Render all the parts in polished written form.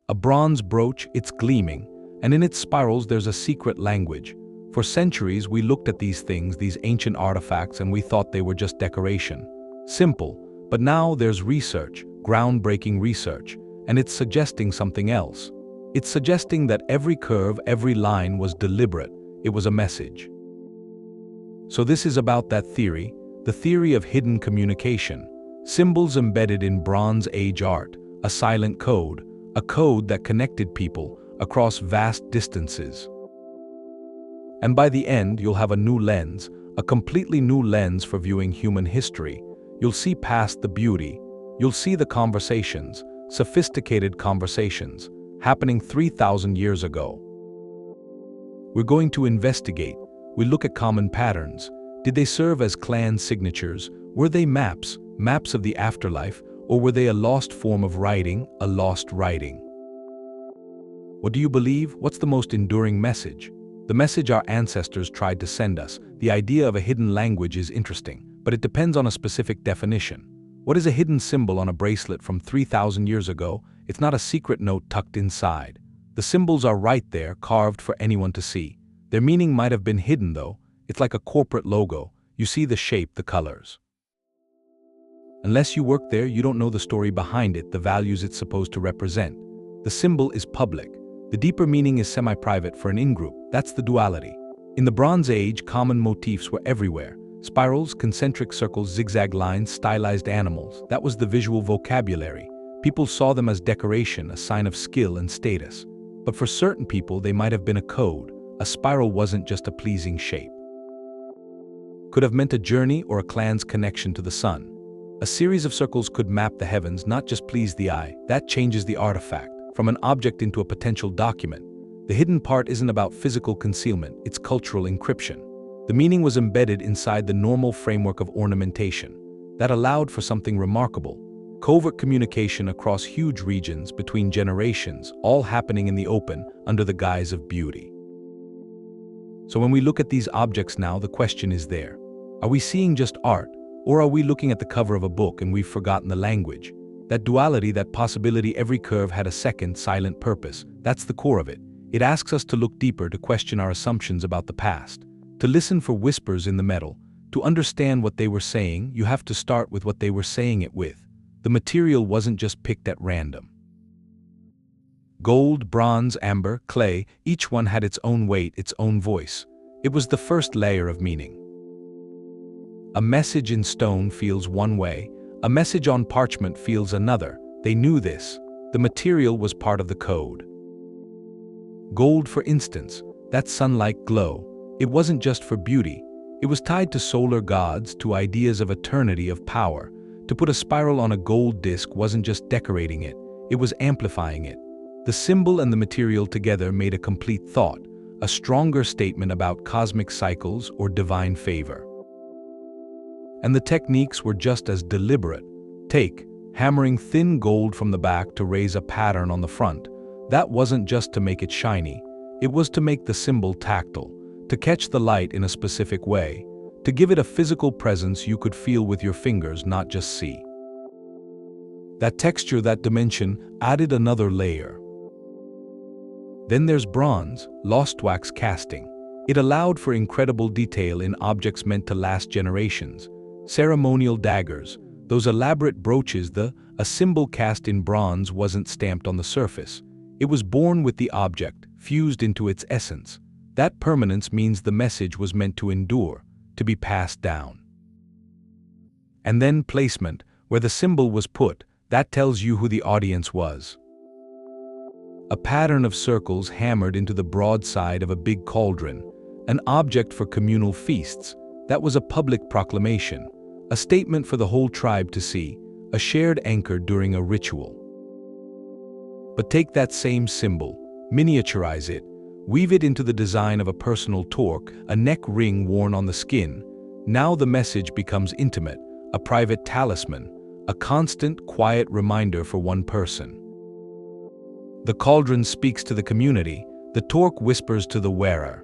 A bronze brooch, it's gleaming, and in its spirals there's a secret language. For centuries we looked at these things, these ancient artifacts, and we thought they were just decoration. Simple, but now there's research, groundbreaking research, and it's suggesting something else. It's suggesting that every curve, every line was deliberate. It was a message. So this is about that theory, the theory of hidden communication. Symbols embedded in Bronze Age art, a silent code, a code that connected people across vast distances. And by the end, you'll have a new lens, a completely new lens for viewing human history. You'll see past the beauty. You'll see the conversations, sophisticated conversations, happening 3,000 years ago. We're going to investigate. We look at common patterns. Did they serve as clan signatures? Were they maps of the afterlife, or were they a lost form of writing, a lost writing? What do you believe? What's the most enduring message? The message our ancestors tried to send us. The idea of a hidden language is interesting, but it depends on a specific definition. What is a hidden symbol on a bracelet from 3,000 years ago? It's not a secret note tucked inside. The symbols are right there, carved for anyone to see. Their meaning might have been hidden though. It's like a corporate logo. You see the shape, the colors. Unless you work there, you don't know the story behind it, the values it's supposed to represent. The symbol is public. The deeper meaning is semi-private for an in-group. That's the duality. In the Bronze Age, common motifs were everywhere. Spirals, concentric circles, zigzag lines, stylized animals. That was the visual vocabulary. People saw them as decoration, a sign of skill and status. But for certain people, they might have been a code. A spiral wasn't just a pleasing shape. Could have meant a journey or a clan's connection to the sun. A series of circles could map the heavens, not just please the eye. That changes the artifact, from an object into a potential document. The hidden part isn't about physical concealment, it's cultural encryption. The meaning was embedded inside the normal framework of ornamentation. That allowed for something remarkable. Covert communication across huge regions, between generations, all happening in the open, under the guise of beauty. So when we look at these objects now, the question is there. Are we seeing just art? Or are we looking at the cover of a book and we've forgotten the language? That duality, that possibility, every curve had a second, silent purpose. That's the core of it. It asks us to look deeper, to question our assumptions about the past, to listen for whispers in the metal. To understand what they were saying, you have to start with what they were saying it with. The material wasn't just picked at random. Gold, bronze, amber, clay, each one had its own weight, its own voice. It was the first layer of meaning. A message in stone feels one way, a message on parchment feels another. They knew this. The material was part of the code. Gold, for instance, that sun-like glow, it wasn't just for beauty. It was tied to solar gods, to ideas of eternity, of power. To put a spiral on a gold disc wasn't just decorating it, it was amplifying it. The symbol and the material together made a complete thought, a stronger statement about cosmic cycles or divine favor. And the techniques were just as deliberate. Take hammering thin gold from the back to raise a pattern on the front. That wasn't just to make it shiny, it was to make the symbol tactile, to catch the light in a specific way, to give it a physical presence you could feel with your fingers, not just see. That texture, that dimension, added another layer. Then there's bronze, lost wax casting. It allowed for incredible detail in objects meant to last generations. Ceremonial daggers, those elaborate brooches, a symbol cast in bronze wasn't stamped on the surface. It was born with the object, fused into its essence. That permanence means the message was meant to endure, to be passed down. And then placement, where the symbol was put, that tells you who the audience was. A pattern of circles hammered into the broadside of a big cauldron, an object for communal feasts. That was a public proclamation, a statement for the whole tribe to see, a shared anchor during a ritual. But take that same symbol, miniaturize it, weave it into the design of a personal torque, a neck ring worn on the skin. Now the message becomes intimate, a private talisman, a constant, quiet reminder for one person. The cauldron speaks to the community, the torque whispers to the wearer.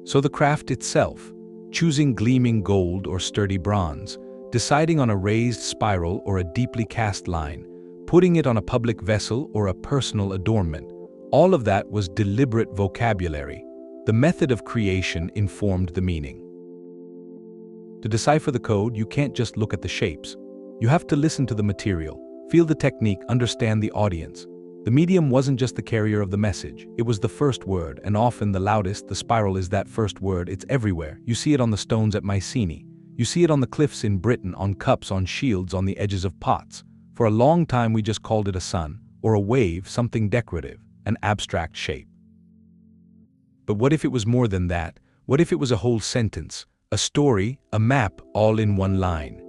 So the craft itself, choosing gleaming gold or sturdy bronze, deciding on a raised spiral or a deeply cast line, putting it on a public vessel or a personal adornment. All of that was deliberate vocabulary. The method of creation informed the meaning. To decipher the code, you can't just look at the shapes. You have to listen to the material, feel the technique, understand the audience. The medium wasn't just the carrier of the message, it was the first word, and often the loudest. The spiral is that first word. It's everywhere. You see it on the stones at Mycenaean. You see it on the cliffs in Britain, on cups, on shields, on the edges of pots. For a long time we just called it a sun, or a wave, something decorative, an abstract shape. But what if it was more than that? What if it was a whole sentence, a story, a map, all in one line?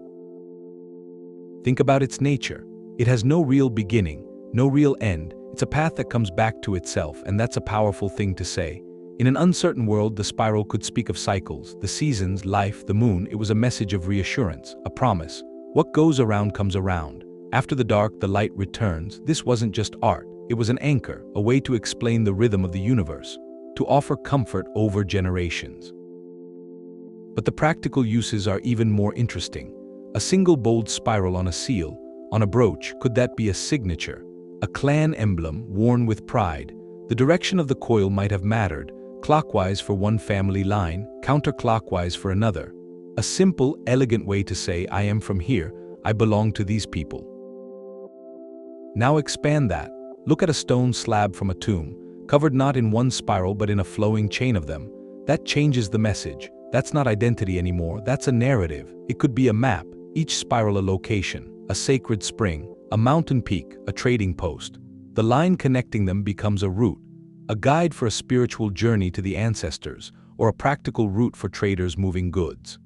Think about its nature. It has no real beginning, no real end. It's a path that comes back to itself, and that's a powerful thing to say. In an uncertain world, the spiral could speak of cycles, the seasons, life, the moon. It was a message of reassurance, a promise. What goes around comes around. After the dark, the light returns. This wasn't just art. It was an anchor, a way to explain the rhythm of the universe, to offer comfort over generations. But the practical uses are even more interesting. A single bold spiral on a seal, on a brooch, could that be a signature? A clan emblem worn with pride? The direction of the coil might have mattered, clockwise for one family line, counterclockwise for another. A simple, elegant way to say, I am from here, I belong to these people. Now expand that. Look at a stone slab from a tomb, covered not in one spiral but in a flowing chain of them. That changes the message. That's not identity anymore, that's a narrative. It could be a map, each spiral a location, a sacred spring, a mountain peak, a trading post. The line connecting them becomes a route, a guide for a spiritual journey to the ancestors, or a practical route for traders moving goods.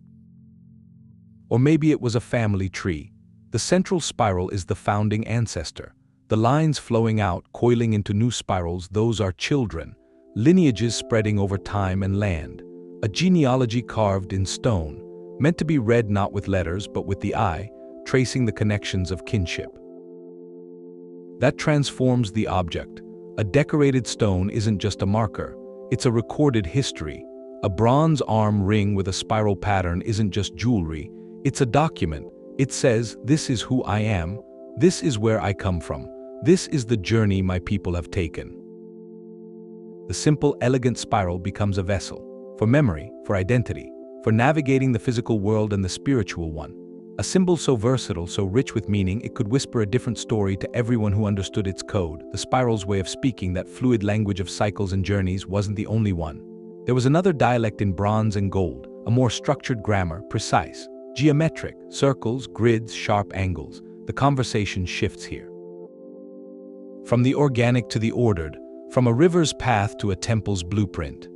Or maybe it was a family tree. The central spiral is the founding ancestor. The lines flowing out, coiling into new spirals, those are children, lineages spreading over time and land. A genealogy carved in stone, meant to be read not with letters but with the eye, tracing the connections of kinship. That transforms the object. A decorated stone isn't just a marker, it's a recorded history. A bronze arm ring with a spiral pattern isn't just jewelry, it's a document. It says, this is who I am, this is where I come from, this is the journey my people have taken. The simple, elegant spiral becomes a vessel. For memory, for identity, for navigating the physical world and the spiritual one. A symbol so versatile, so rich with meaning, it could whisper a different story to everyone who understood its code. The spiral's way of speaking, that fluid language of cycles and journeys, wasn't the only one. There was another dialect in bronze and gold, a more structured grammar, precise, geometric, circles, grids, sharp angles. The conversation shifts here. From the organic to the ordered, from a river's path to a temple's blueprint.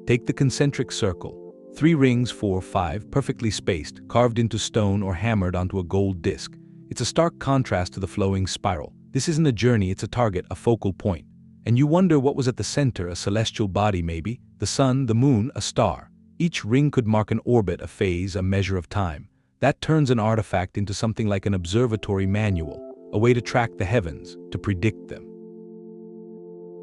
Take the concentric circle, 3 rings, 4, 5, perfectly spaced, carved into stone or hammered onto a gold disc. It's a stark contrast to the flowing spiral. This isn't a journey, it's a target, a focal point. And you wonder what was at the center, a celestial body maybe, the sun, the moon, a star. Each ring could mark an orbit, a phase, a measure of time. That turns an artifact into something like an observatory manual, a way to track the heavens, to predict them.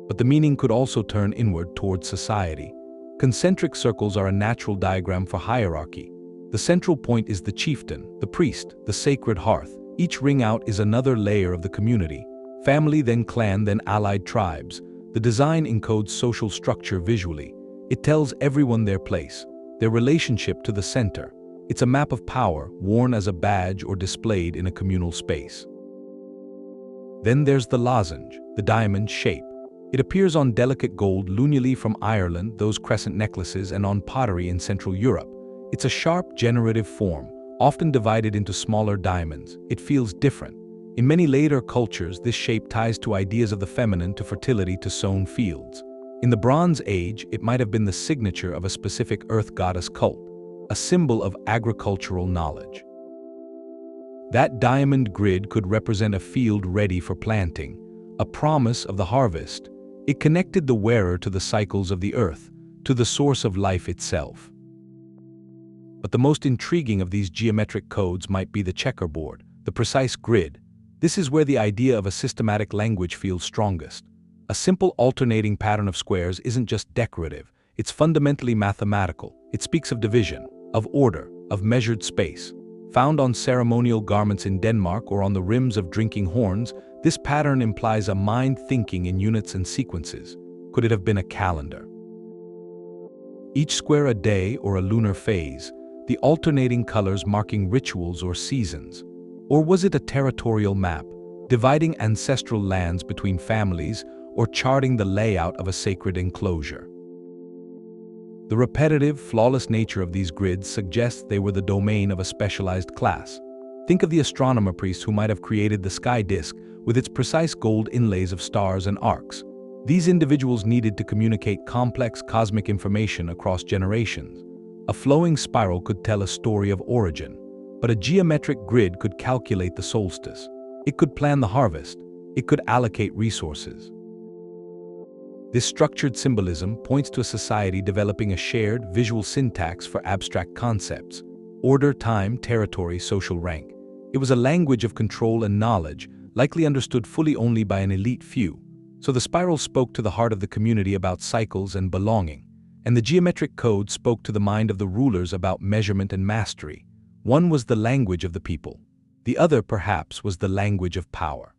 But the meaning could also turn inward towards society. Concentric circles are a natural diagram for hierarchy. The central point is the chieftain, the priest, the sacred hearth. Each ring out is another layer of the community. Family, then clan, then allied tribes. The design encodes social structure visually. It tells everyone their place, their relationship to the center. It's a map of power, worn as a badge or displayed in a communal space. Then there's the lozenge, the diamond shape. It appears on delicate gold lunuli from Ireland, those crescent necklaces, and on pottery in Central Europe. It's a sharp, generative form, often divided into smaller diamonds. It feels different. In many later cultures, this shape ties to ideas of the feminine, to fertility, to sown fields. In the Bronze Age, it might have been the signature of a specific earth goddess cult, a symbol of agricultural knowledge. That diamond grid could represent a field ready for planting, a promise of the harvest. It connected the wearer to the cycles of the earth, to the source of life itself. But the most intriguing of these geometric codes might be the checkerboard, the precise grid. This is where the idea of a systematic language feels strongest. A simple alternating pattern of squares isn't just decorative, it's fundamentally mathematical. It speaks of division, of order, of measured space. Found on ceremonial garments in Denmark or on the rims of drinking horns, this pattern implies a mind thinking in units and sequences. Could it have been a calendar? Each square a day or a lunar phase, the alternating colors marking rituals or seasons. Or was it a territorial map, dividing ancestral lands between families or charting the layout of a sacred enclosure? The repetitive, flawless nature of these grids suggests they were the domain of a specialized class. Think of the astronomer priests who might have created the sky disk with its precise gold inlays of stars and arcs. These individuals needed to communicate complex cosmic information across generations. A flowing spiral could tell a story of origin, but a geometric grid could calculate the solstice. It could plan the harvest. It could allocate resources. This structured symbolism points to a society developing a shared visual syntax for abstract concepts: order, time, territory, social rank. It was a language of control and knowledge, likely understood fully only by an elite few. So the spiral spoke to the heart of the community about cycles and belonging, and the geometric code spoke to the mind of the rulers about measurement and mastery. One was the language of the people. The other, perhaps, was the language of power.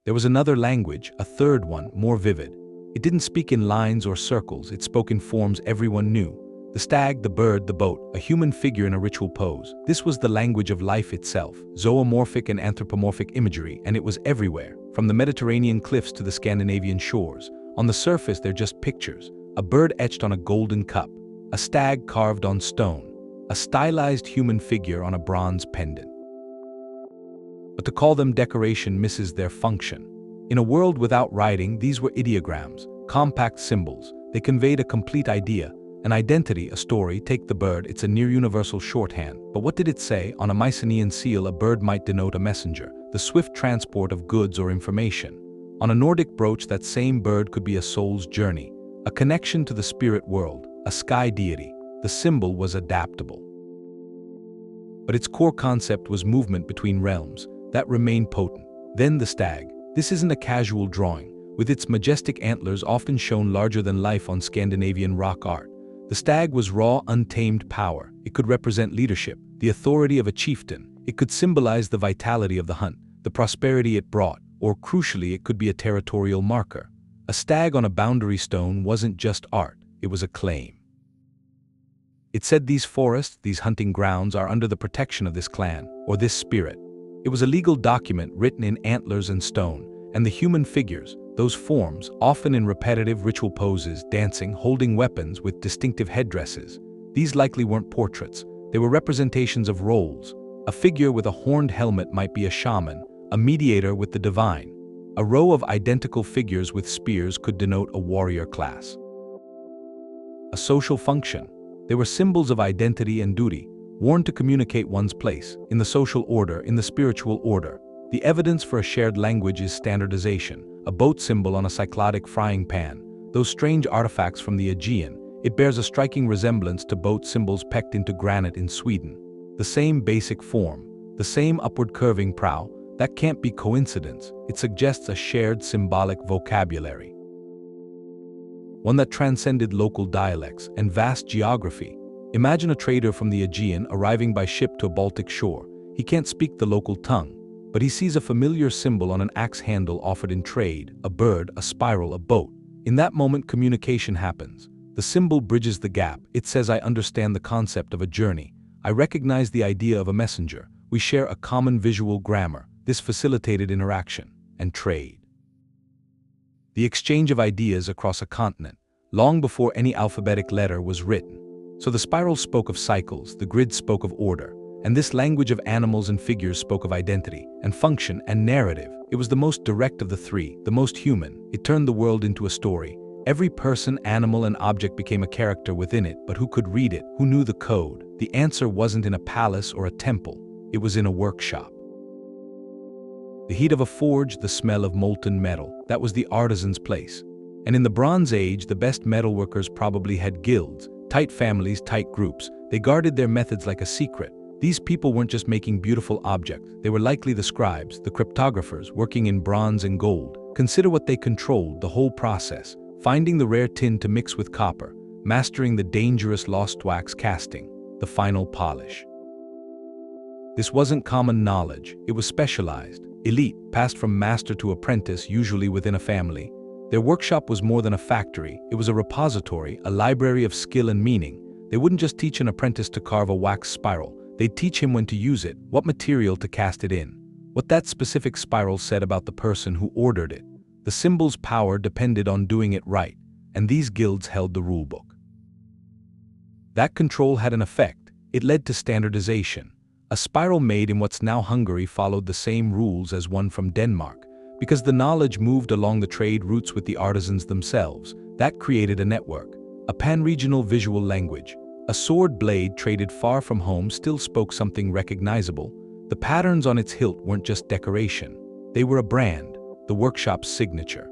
There was another language, a third one, more vivid. It didn't speak in lines or circles, it spoke in forms everyone knew. The stag, the bird, the boat, a human figure in a ritual pose. This was the language of life itself, zoomorphic and anthropomorphic imagery, and it was everywhere, from the Mediterranean cliffs to the Scandinavian shores. On the surface, they're just pictures. A bird etched on a golden cup, a stag carved on stone, a stylized human figure on a bronze pendant. But to call them decoration misses their function. In a world without writing, these were ideograms, compact symbols. They conveyed a complete idea, an identity, a story. Take the bird, it's a near-universal shorthand. But what did it say? On a Mycenaean seal, a bird might denote a messenger, the swift transport of goods or information. On a Nordic brooch, that same bird could be a soul's journey, a connection to the spirit world, a sky deity. The symbol was adaptable. But its core concept was movement between realms. That remained potent. Then the stag. This isn't a casual drawing, with its majestic antlers often shown larger than life on Scandinavian rock art. The stag was raw, untamed power. It could represent leadership, the authority of a chieftain. It could symbolize the vitality of the hunt, the prosperity it brought, or crucially, it could be a territorial marker. A stag on a boundary stone wasn't just art, it was a claim. It said these forests, these hunting grounds, are under the protection of this clan, or this spirit. It was a legal document written in antlers and stone, and the human figures, those forms, often in repetitive ritual poses, dancing, holding weapons with distinctive headdresses. These likely weren't portraits, they were representations of roles. A figure with a horned helmet might be a shaman, a mediator with the divine. A row of identical figures with spears could denote a warrior class. A social function. They were symbols of identity and duty, worn to communicate one's place, in the social order, in the spiritual order. The evidence for a shared language is standardization, a boat symbol on a cyclotic frying pan. Those strange artifacts from the Aegean, it bears a striking resemblance to boat symbols pecked into granite in Sweden. The same basic form, the same upward curving prow. That can't be coincidence. It suggests a shared symbolic vocabulary. One that transcended local dialects and vast geography. Imagine a trader from the Aegean arriving by ship to a Baltic shore. He can't speak the local tongue, but he sees a familiar symbol on an axe handle offered in trade, a bird, a spiral, a boat. In that moment, communication happens. The symbol bridges the gap. It says, I understand the concept of a journey. I recognize the idea of a messenger. We share a common visual grammar. This facilitated interaction and trade. The exchange of ideas across a continent, long before any alphabetic letter was written. So the spiral spoke of cycles, the grid spoke of order, and this language of animals and figures spoke of identity and function and narrative. It was the most direct of the three, the most human. It turned the world into a story. Every person, animal, and object became a character within it, but who could read it? Who knew the code? The answer wasn't in a palace or a temple. It was in a workshop. The heat of a forge, the smell of molten metal, that was the artisan's place. And in the Bronze Age, the best metalworkers probably had guilds, tight families, tight groups. They guarded their methods like a secret. These people weren't just making beautiful objects. They were likely the scribes, the cryptographers, working in bronze and gold. Consider what they controlled, the whole process. Finding the rare tin to mix with copper, mastering the dangerous lost wax casting, the final polish. This wasn't common knowledge, it was specialized, elite, passed from master to apprentice, usually within a family. Their workshop was more than a factory, it was a repository, a library of skill and meaning. They wouldn't just teach an apprentice to carve a wax spiral, they'd teach him when to use it, what material to cast it in, what that specific spiral said about the person who ordered it. The symbol's power depended on doing it right, and these guilds held the rulebook. That control had an effect. It led to standardization. A spiral made in what's now Hungary followed the same rules as one from Denmark, because the knowledge moved along the trade routes with the artisans themselves. That created a network, a pan-regional visual language. A sword blade traded far from home still spoke something recognizable. The patterns on its hilt weren't just decoration. They were a brand, the workshop's signature.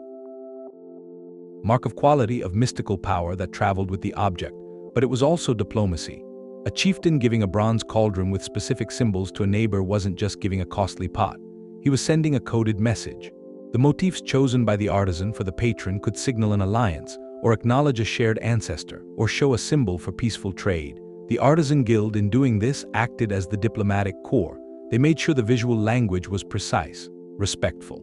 Mark of quality, of mystical power that traveled with the object, but it was also diplomacy. A chieftain giving a bronze cauldron with specific symbols to a neighbor wasn't just giving a costly pot. He was sending a coded message. The motifs chosen by the artisan for the patron could signal an alliance, or acknowledge a shared ancestor, or show a symbol for peaceful trade. The artisan guild, in doing this, acted as the diplomatic core. They made sure the visual language was precise, respectful,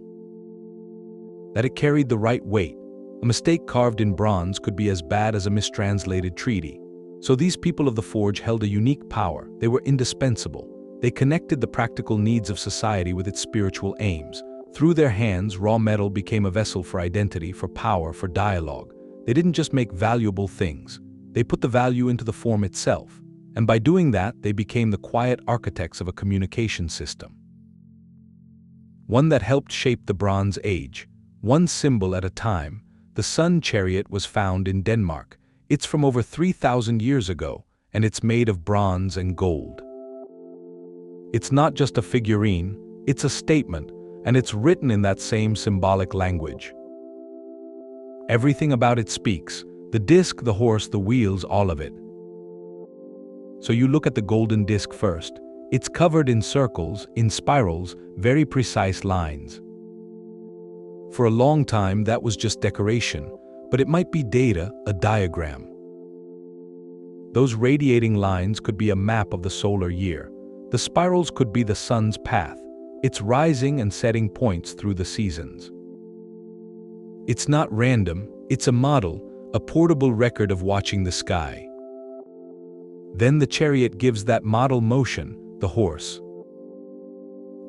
that it carried the right weight. A mistake carved in bronze could be as bad as a mistranslated treaty. So these people of the forge held a unique power. They were indispensable. They connected the practical needs of society with its spiritual aims. Through their hands, raw metal became a vessel for identity, for power, for dialogue. They didn't just make valuable things. They put the value into the form itself. And by doing that, they became the quiet architects of a communication system. One that helped shape the Bronze Age. One symbol at a time. The sun chariot was found in Denmark. It's from over 3,000 years ago, and it's made of bronze and gold. It's not just a figurine, it's a statement, and it's written in that same symbolic language. Everything about it speaks, the disc, the horse, the wheels, all of it. So you look at the golden disc first. It's covered in circles, in spirals, very precise lines. For a long time, that was just decoration, but it might be data, a diagram. Those radiating lines could be a map of the solar year. The spirals could be the sun's path, its rising and setting points through the seasons. It's not random, it's a model, a portable record of watching the sky. Then the chariot gives that model motion, the horse.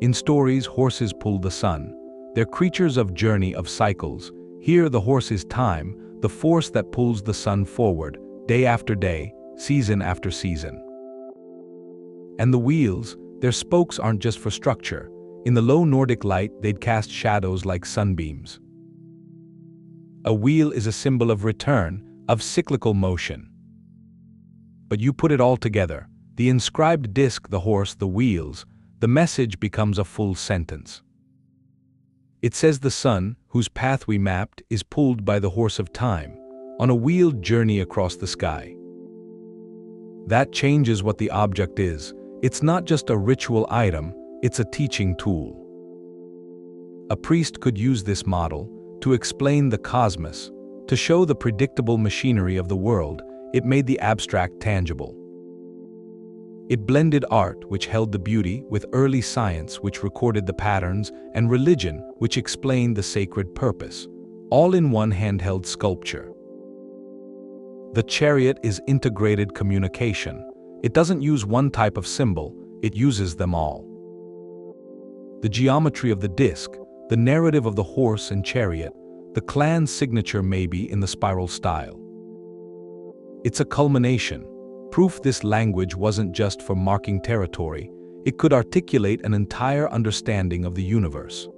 In stories, horses pull the sun. They're creatures of journey, of cycles. Here the horse is time, the force that pulls the sun forward, day after day, season after season. And the wheels, their spokes aren't just for structure. In the low Nordic light, they'd cast shadows like sunbeams. A wheel is a symbol of return, of cyclical motion. But you put it all together, the inscribed disc, the horse, the wheels, the message becomes a full sentence. It says the sun, whose path we mapped, is pulled by the horse of time, on a wheeled journey across the sky. That changes what the object is. It's not just a ritual item, it's a teaching tool. A priest could use this model to explain the cosmos, to show the predictable machinery of the world. It made the abstract tangible. It blended art, which held the beauty, with early science, which recorded the patterns, and religion, which explained the sacred purpose, all in one handheld sculpture. The chariot is integrated communication. It doesn't use one type of symbol, it uses them all. The geometry of the disc, the narrative of the horse and chariot, the clan's signature maybe in the spiral style. It's a culmination, proof this language wasn't just for marking territory, it could articulate an entire understanding of the universe.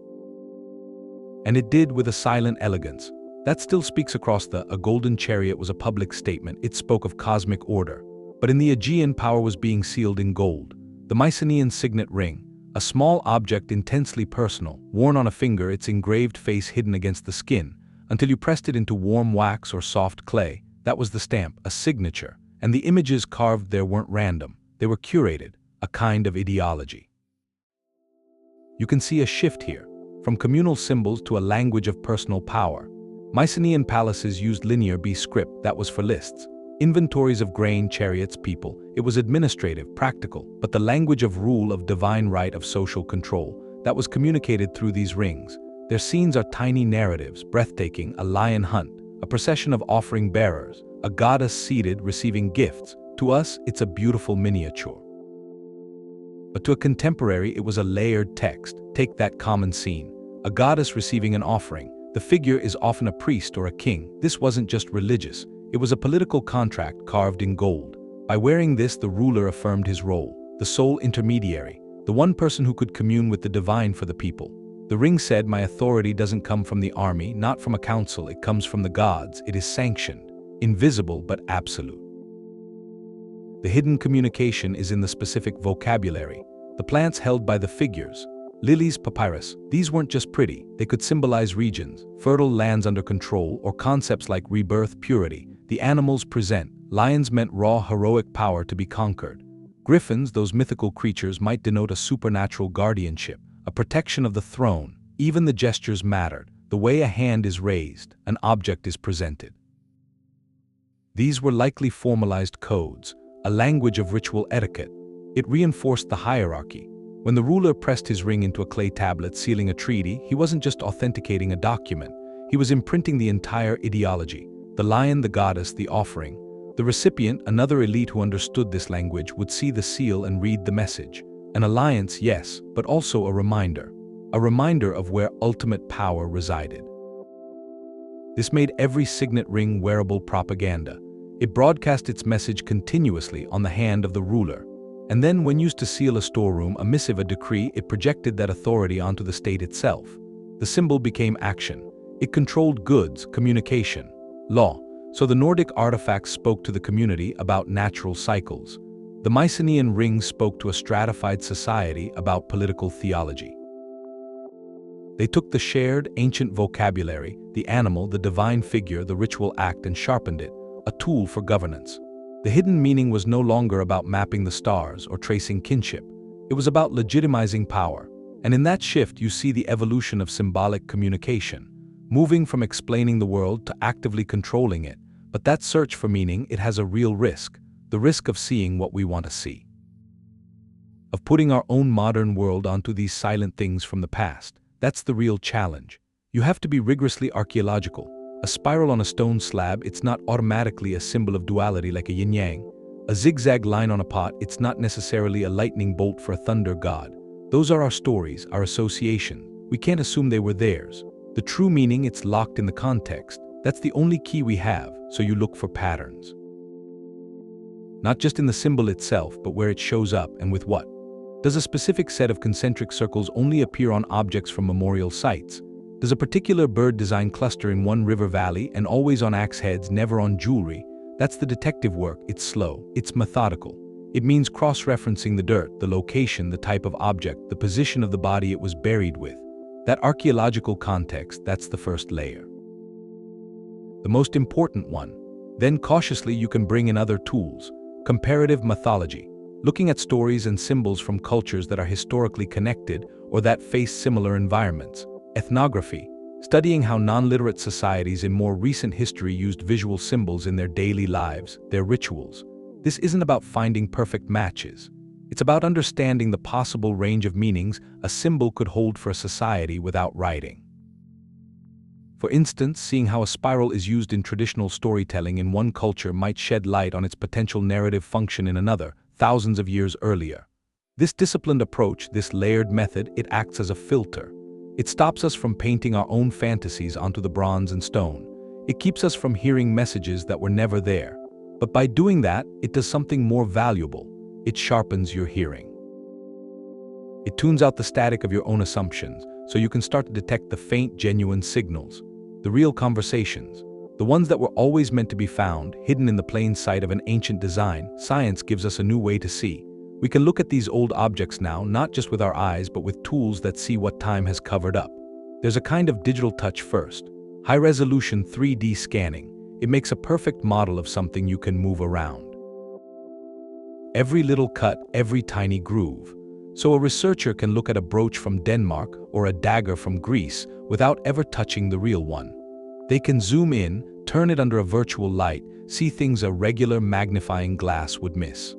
And it did with a silent elegance. That still speaks across a golden chariot was a public statement, it spoke of cosmic order. But in the Aegean, power was being sealed in gold. The Mycenaean signet ring, a small object intensely personal, worn on a finger, its engraved face hidden against the skin, until you pressed it into warm wax or soft clay. That was the stamp, a signature, and the images carved there weren't random, they were curated, a kind of ideology. You can see a shift here, from communal symbols to a language of personal power. Mycenaean palaces used linear B script, that was for lists. Inventories of grain, chariots, people. It was administrative, practical, but the language of rule, of divine right, of social control, that was communicated through these rings. Their scenes are tiny narratives, breathtaking, a lion hunt, a procession of offering bearers, a goddess seated receiving gifts. To us, it's a beautiful miniature. But to a contemporary, it was a layered text. Take that common scene. A goddess receiving an offering. The figure is often a priest or a king. This wasn't just religious. It was a political contract carved in gold. By wearing this, the ruler affirmed his role, the sole intermediary, the one person who could commune with the divine for the people. The ring said, "My authority doesn't come from the army, not from a council, it comes from the gods. It is sanctioned, invisible but absolute." The hidden communication is in the specific vocabulary. The plants held by the figures, lilies, papyrus, these weren't just pretty. They could symbolize regions, fertile lands under control, or concepts like rebirth, purity. The animals present. Lions meant raw, heroic power to be conquered. Griffins, those mythical creatures, might denote a supernatural guardianship, a protection of the throne. Even the gestures mattered. The way a hand is raised, an object is presented. These were likely formalized codes, a language of ritual etiquette. It reinforced the hierarchy. When the ruler pressed his ring into a clay tablet sealing a treaty, he wasn't just authenticating a document. He was imprinting the entire ideology. The lion, the goddess, the offering. The recipient, another elite who understood this language, would see the seal and read the message. An alliance, yes, but also a reminder of where ultimate power resided. This made every signet ring wearable propaganda. It broadcast its message continuously on the hand of the ruler. And then, when used to seal a storeroom, a missive, a decree, it projected that authority onto the state itself. The symbol became action. It controlled goods, communication, law. So the Nordic artifacts spoke to the community about natural cycles. The Mycenaean rings spoke to a stratified society about political theology. They took the shared, ancient vocabulary, the animal, the divine figure, the ritual act, and sharpened it, a tool for governance. The hidden meaning was no longer about mapping the stars or tracing kinship. It was about legitimizing power. And in that shift, you see the evolution of symbolic communication, moving from explaining the world to actively controlling it. But that search for meaning, it has a real risk, the risk of seeing what we want to see. Of putting our own modern world onto these silent things from the past. That's the real challenge. You have to be rigorously archaeological. A spiral on a stone slab, it's not automatically a symbol of duality like a yin-yang. A zigzag line on a pot, it's not necessarily a lightning bolt for a thunder god. Those are our stories, our association. We can't assume they were theirs. The true meaning, it's locked in the context. That's the only key we have, so you look for patterns. Not just in the symbol itself, but where it shows up and with what. Does a specific set of concentric circles only appear on objects from memorial sites? Does a particular bird design cluster in one river valley and always on axe heads, never on jewelry? That's the detective work. It's slow, it's methodical. It means cross-referencing the dirt, the location, the type of object, the position of the body it was buried with. That archaeological context, that's the first layer. The most important one. Then cautiously you can bring in other tools. Comparative mythology, looking at stories and symbols from cultures that are historically connected or that face similar environments. Ethnography, studying how non-literate societies in more recent history used visual symbols in their daily lives, their rituals. This isn't about finding perfect matches. It's about understanding the possible range of meanings a symbol could hold for a society without writing. For instance, seeing how a spiral is used in traditional storytelling in one culture might shed light on its potential narrative function in another, thousands of years earlier. This disciplined approach, this layered method, it acts as a filter. It stops us from painting our own fantasies onto the bronze and stone. It keeps us from hearing messages that were never there. But by doing that, it does something more valuable. It sharpens your hearing. It tunes out the static of your own assumptions, so you can start to detect the faint, genuine signals, the real conversations, the ones that were always meant to be found, hidden in the plain sight of an ancient design. Science gives us a new way to see. We can look at these old objects now, not just with our eyes, but with tools that see what time has covered up. There's a kind of digital touch first. High-resolution 3D scanning. It makes a perfect model of something you can move around. Every little cut, every tiny groove. So a researcher can look at a brooch from Denmark or a dagger from Greece without ever touching the real one. They can zoom in, turn it under a virtual light, see things a regular magnifying glass would miss.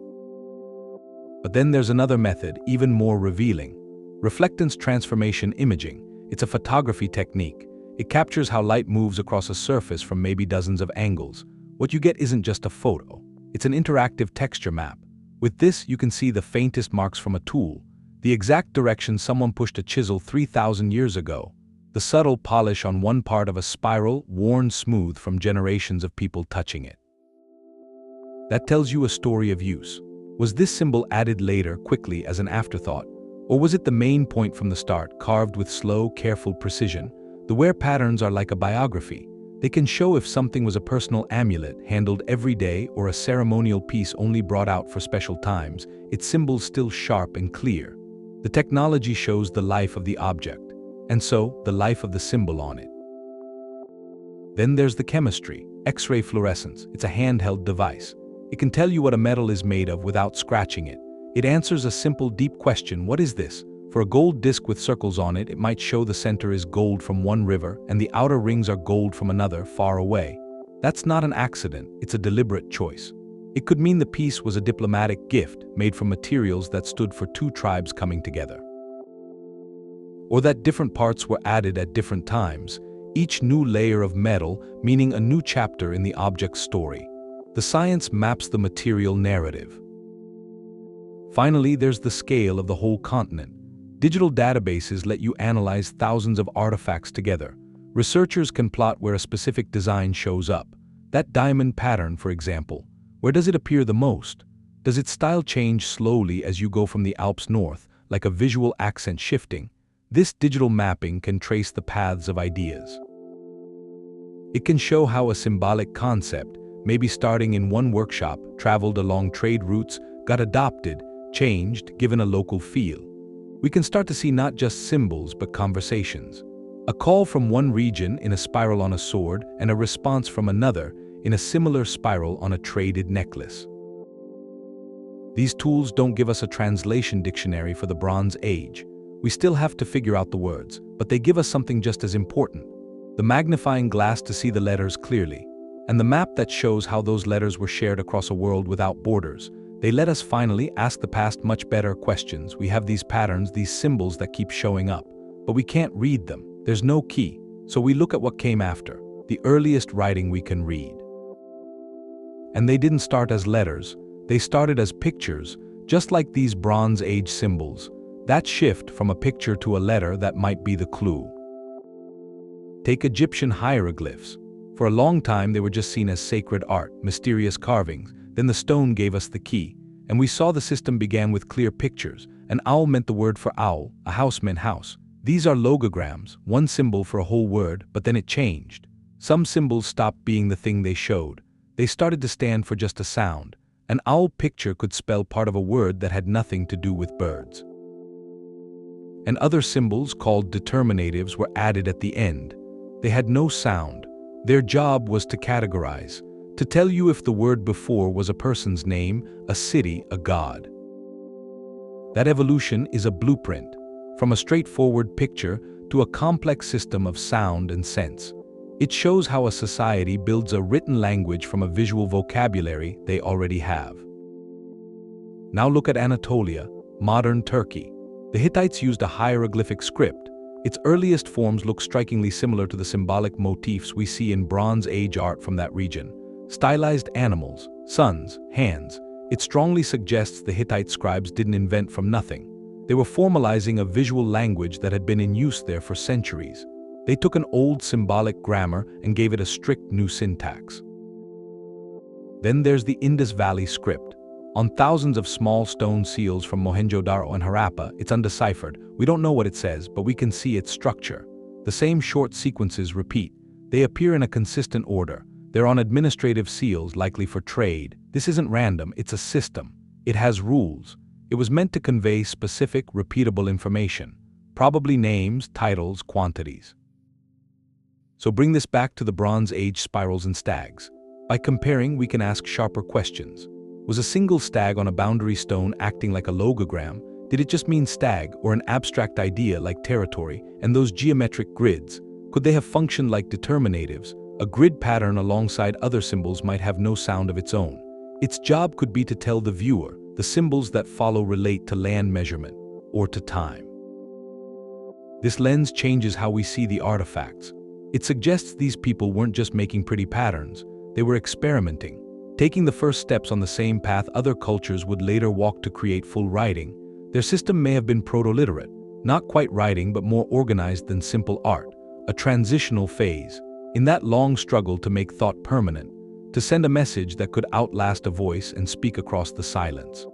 But then there's another method, even more revealing. Reflectance transformation imaging. It's a photography technique. It captures how light moves across a surface from maybe dozens of angles. What you get isn't just a photo. It's an interactive texture map. With this, you can see the faintest marks from a tool, the exact direction someone pushed a chisel 3,000 years ago, the subtle polish on one part of a spiral worn smooth from generations of people touching it. That tells you a story of use. Was this symbol added later quickly as an afterthought? Or was it the main point from the start, carved with slow, careful precision? The wear patterns are like a biography. They can show if something was a personal amulet handled every day or a ceremonial piece only brought out for special times, its symbols still sharp and clear. The technology shows the life of the object, and so the life of the symbol on it. Then there's the chemistry, X-ray fluorescence. It's a handheld device. It can tell you what a metal is made of without scratching it. It answers a simple, deep question: what is this? For a gold disc with circles on it, it might show the center is gold from one river and the outer rings are gold from another far away. That's not an accident, it's a deliberate choice. It could mean the piece was a diplomatic gift made from materials that stood for two tribes coming together. Or that different parts were added at different times, each new layer of metal meaning a new chapter in the object's story. The science maps the material narrative. Finally, there's the scale of the whole continent. Digital databases let you analyze thousands of artifacts together. Researchers can plot where a specific design shows up. That diamond pattern, for example, where does it appear the most? Does its style change slowly as you go from the Alps north, like a visual accent shifting? This digital mapping can trace the paths of ideas. It can show how a symbolic concept, maybe starting in one workshop, traveled along trade routes, got adopted, changed, given a local feel. We can start to see not just symbols but conversations. A call from one region in a spiral on a sword and a response from another in a similar spiral on a traded necklace. These tools don't give us a translation dictionary for the Bronze Age. We still have to figure out the words, but they give us something just as important: the magnifying glass to see the letters clearly, and the map that shows how those letters were shared across a world without borders. They let us finally ask the past much better questions. We have these patterns, these symbols that keep showing up, but we can't read them. There's no key, so we look at what came after, the earliest writing we can read. And they didn't start as letters, they started as pictures, just like these Bronze Age symbols. That shift from a picture to a letter, that might be the clue. Take Egyptian hieroglyphs. For a long time they were just seen as sacred art, mysterious carvings. Then the stone gave us the key, and we saw the system began with clear pictures. An owl meant the word for owl, a house meant house. These are logograms, one symbol for a whole word, but then it changed. Some symbols stopped being the thing they showed. They started to stand for just a sound. An owl picture could spell part of a word that had nothing to do with birds. And other symbols, called determinatives, were added at the end. They had no sound. Their job was to categorize, to tell you if the word before was a person's name, a city, a god. That evolution is a blueprint, from a straightforward picture to a complex system of sound and sense. It shows how a society builds a written language from a visual vocabulary they already have. Now look at Anatolia, modern Turkey. The Hittites used a hieroglyphic script. Its earliest forms look strikingly similar to the symbolic motifs we see in Bronze Age art from that region. Stylized animals, suns, hands. It strongly suggests the Hittite scribes didn't invent from nothing. They were formalizing a visual language that had been in use there for centuries. They took an old symbolic grammar and gave it a strict new syntax. Then there's the Indus Valley script. On thousands of small stone seals from Mohenjo-Daro and Harappa, it's undeciphered. We don't know what it says, but we can see its structure. The same short sequences repeat. They appear in a consistent order. They're on administrative seals, likely for trade. This isn't random, it's a system. It has rules. It was meant to convey specific, repeatable information, probably names, titles, quantities. So bring this back to the Bronze Age spirals and stags. By comparing, we can ask sharper questions. Was a single stag on a boundary stone acting like a logogram? Did it just mean stag, or an abstract idea like territory? And those geometric grids, could they have functioned like determinatives? A grid pattern alongside other symbols might have no sound of its own. Its job could be to tell the viewer the symbols that follow relate to land measurement or to time. This lens changes how we see the artifacts. It suggests these people weren't just making pretty patterns, they were experimenting, taking the first steps on the same path other cultures would later walk to create full writing. Their system may have been proto-literate, not quite writing but more organized than simple art, a transitional phase, in that long struggle to make thought permanent, to send a message that could outlast a voice and speak across the silence.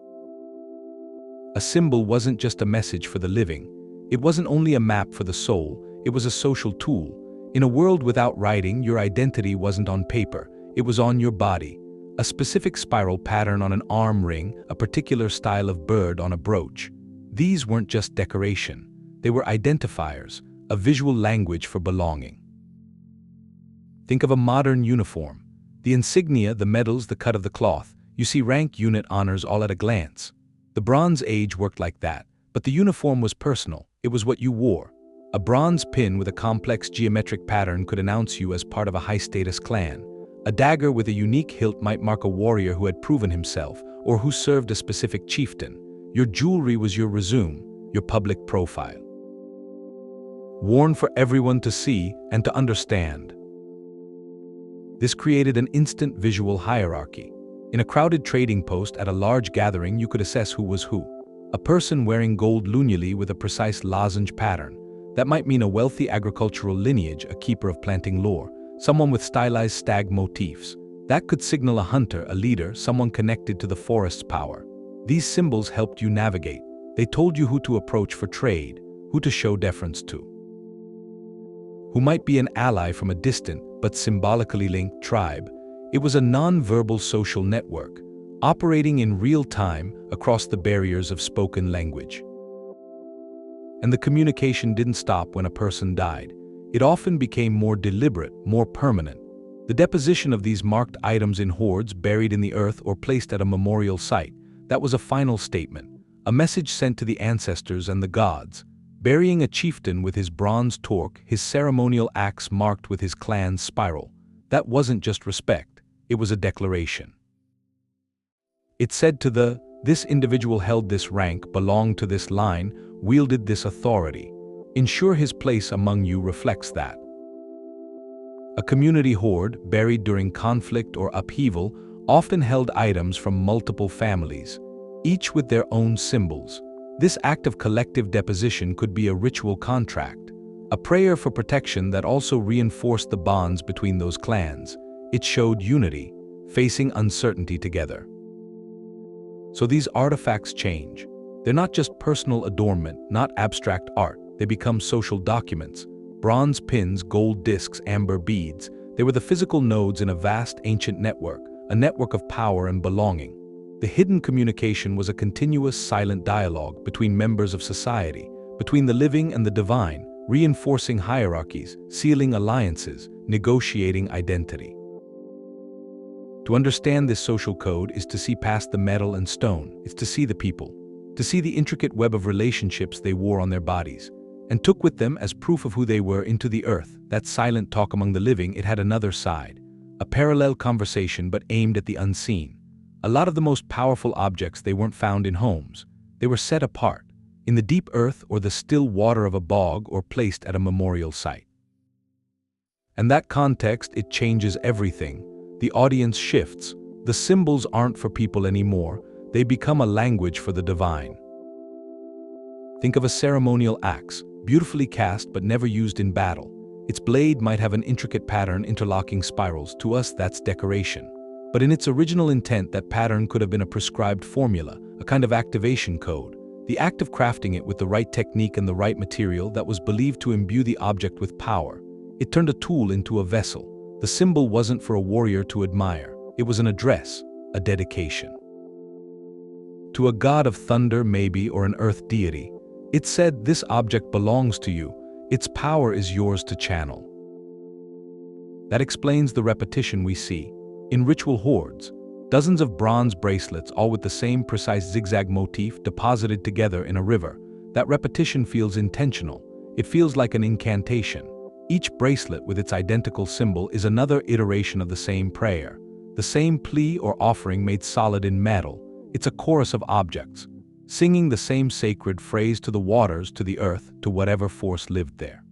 A symbol wasn't just a message for the living. It wasn't only a map for the soul, it was a social tool. In a world without writing, your identity wasn't on paper, it was on your body. A specific spiral pattern on an arm ring, a particular style of bird on a brooch. These weren't just decoration, they were identifiers, a visual language for belonging. Think of a modern uniform. The insignia, the medals, the cut of the cloth. You see rank, unit, honors all at a glance. The Bronze Age worked like that, but the uniform was personal. It was what you wore. A bronze pin with a complex geometric pattern could announce you as part of a high-status clan. A dagger with a unique hilt might mark a warrior who had proven himself or who served a specific chieftain. Your jewelry was your resume, your public profile. Worn for everyone to see and to understand. This created an instant visual hierarchy. In a crowded trading post at a large gathering, you could assess who was who. A person wearing gold lunuli with a precise lozenge pattern. That might mean a wealthy agricultural lineage, a keeper of planting lore, someone with stylized stag motifs. That could signal a hunter, a leader, someone connected to the forest's power. These symbols helped you navigate. They told you who to approach for trade, who to show deference to. Who might be an ally from a distant but symbolically linked tribe. It was a non-verbal social network, operating in real time across the barriers of spoken language. And the communication didn't stop when a person died. It often became more deliberate, more permanent. The deposition of these marked items in hoards buried in the earth or placed at a memorial site, that was a final statement, a message sent to the ancestors and the gods. Burying a chieftain with his bronze torque, his ceremonial axe marked with his clan's spiral, that wasn't just respect, it was a declaration. It said to this individual held this rank, belonged to this line, wielded this authority. Ensure his place among you reflects that. A community hoard, buried during conflict or upheaval, often held items from multiple families, each with their own symbols. This act of collective deposition could be a ritual contract, a prayer for protection that also reinforced the bonds between those clans. It showed unity, facing uncertainty together. So these artifacts change. They're not just personal adornment, not abstract art. They become social documents. Bronze pins, gold discs, amber beads. They were the physical nodes in a vast ancient network, a network of power and belonging. The hidden communication was a continuous silent dialogue between members of society, between the living and the divine, reinforcing hierarchies, sealing alliances, negotiating identity. To understand this social code is to see past the metal and stone. It's to see the people, to see the intricate web of relationships they wore on their bodies, and took with them as proof of who they were into the earth. That silent talk among the living, it had another side, a parallel conversation but aimed at the unseen. A lot of the most powerful objects, they weren't found in homes. They were set apart, in the deep earth or the still water of a bog or placed at a memorial site. And that context, it changes everything. The audience shifts. The symbols aren't for people anymore. They become a language for the divine. Think of a ceremonial axe, beautifully cast but never used in battle. Its blade might have an intricate pattern, interlocking spirals. To us, that's decoration. But in its original intent, that pattern could have been a prescribed formula, a kind of activation code. The act of crafting it with the right technique and the right material that was believed to imbue the object with power. It turned a tool into a vessel. The symbol wasn't for a warrior to admire. It was an address, a dedication. To a god of thunder maybe, or an earth deity, it said, this object belongs to you. Its power is yours to channel. That explains the repetition we see. In ritual hoards, dozens of bronze bracelets, all with the same precise zigzag motif deposited together in a river. That repetition feels intentional. It feels like an incantation. Each bracelet with its identical symbol is another iteration of the same prayer, the same plea or offering made solid in metal. It's a chorus of objects, singing the same sacred phrase to the waters, to the earth, to whatever force lived there.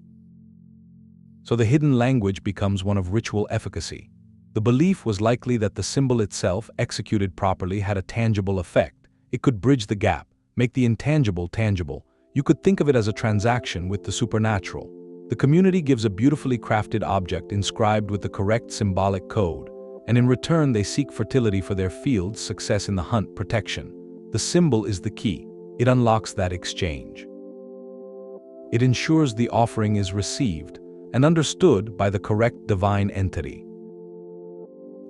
So the hidden language becomes one of ritual efficacy. The belief was likely that the symbol itself, executed properly, had a tangible effect. It could bridge the gap, make the intangible tangible. You could think of it as a transaction with the supernatural. The community gives a beautifully crafted object inscribed with the correct symbolic code, and in return they seek fertility for their fields, success in the hunt, protection. The symbol is the key. It unlocks that exchange. It ensures the offering is received and understood by the correct divine entity.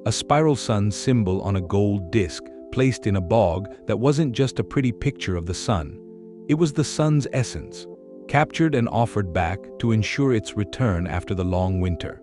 A spiral sun symbol on a gold disc placed in a bog that wasn't just a pretty picture of the sun. It was the sun's essence, captured and offered back to ensure its return after the long winter.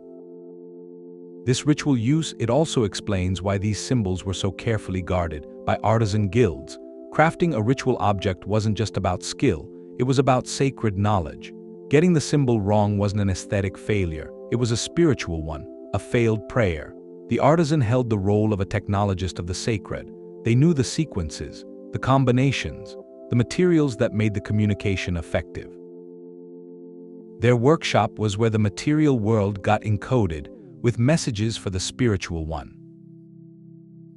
This ritual use, it also explains why these symbols were so carefully guarded by artisan guilds. Crafting a ritual object wasn't just about skill, it was about sacred knowledge. Getting the symbol wrong wasn't an aesthetic failure, it was a spiritual one, a failed prayer. The artisan held the role of a technologist of the sacred. They knew the sequences, the combinations, the materials that made the communication effective. Their workshop was where the material world got encoded with messages for the spiritual one.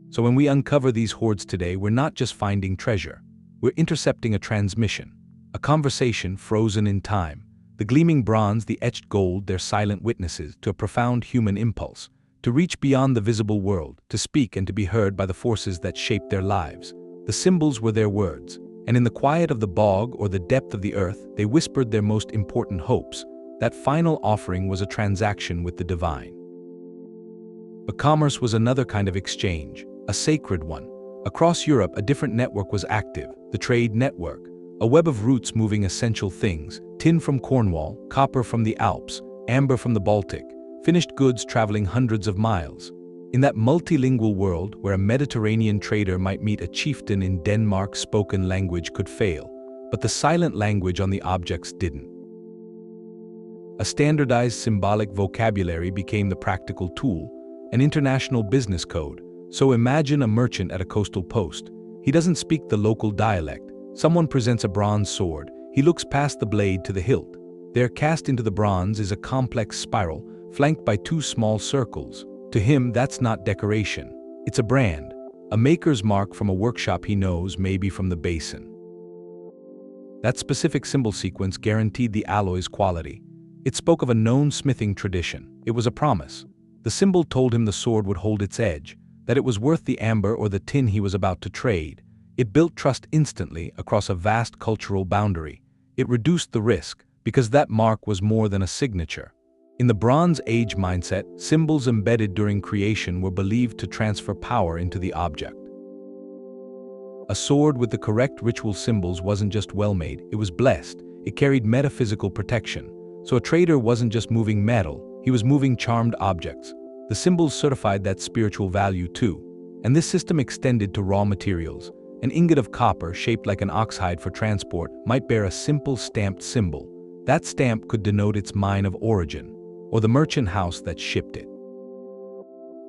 So when we uncover these hoards today, we're not just finding treasure. We're intercepting a transmission, a conversation frozen in time. The gleaming bronze, the etched gold, they're silent witnesses to a profound human impulse, to reach beyond the visible world, to speak and to be heard by the forces that shaped their lives. The symbols were their words, and in the quiet of the bog or the depth of the earth, they whispered their most important hopes. That final offering was a transaction with the divine. But commerce was another kind of exchange, a sacred one. Across Europe, a different network was active, the trade network, a web of routes moving essential things, tin from Cornwall, copper from the Alps, amber from the Baltic, finished goods traveling hundreds of miles. In that multilingual world where a Mediterranean trader might meet a chieftain in Denmark, spoken language could fail, but the silent language on the objects didn't. A standardized symbolic vocabulary became the practical tool, an international business code. So imagine a merchant at a coastal post. He doesn't speak the local dialect. Someone presents a bronze sword. He looks past the blade to the hilt. There, cast into the bronze, is a complex spiral, flanked by two small circles. To him, that's not decoration. It's a brand, a maker's mark from a workshop he knows, maybe from the basin. That specific symbol sequence guaranteed the alloy's quality. It spoke of a known smithing tradition. It was a promise. The symbol told him the sword would hold its edge, that it was worth the amber or the tin he was about to trade. It built trust instantly across a vast cultural boundary. It reduced the risk, because that mark was more than a signature. In the Bronze Age mindset, symbols embedded during creation were believed to transfer power into the object. A sword with the correct ritual symbols wasn't just well-made, it was blessed. It carried metaphysical protection. So a trader wasn't just moving metal, he was moving charmed objects. The symbols certified that spiritual value too. And this system extended to raw materials. An ingot of copper shaped like an oxhide for transport might bear a simple stamped symbol. That stamp could denote its mine of origin, or the merchant house that shipped it.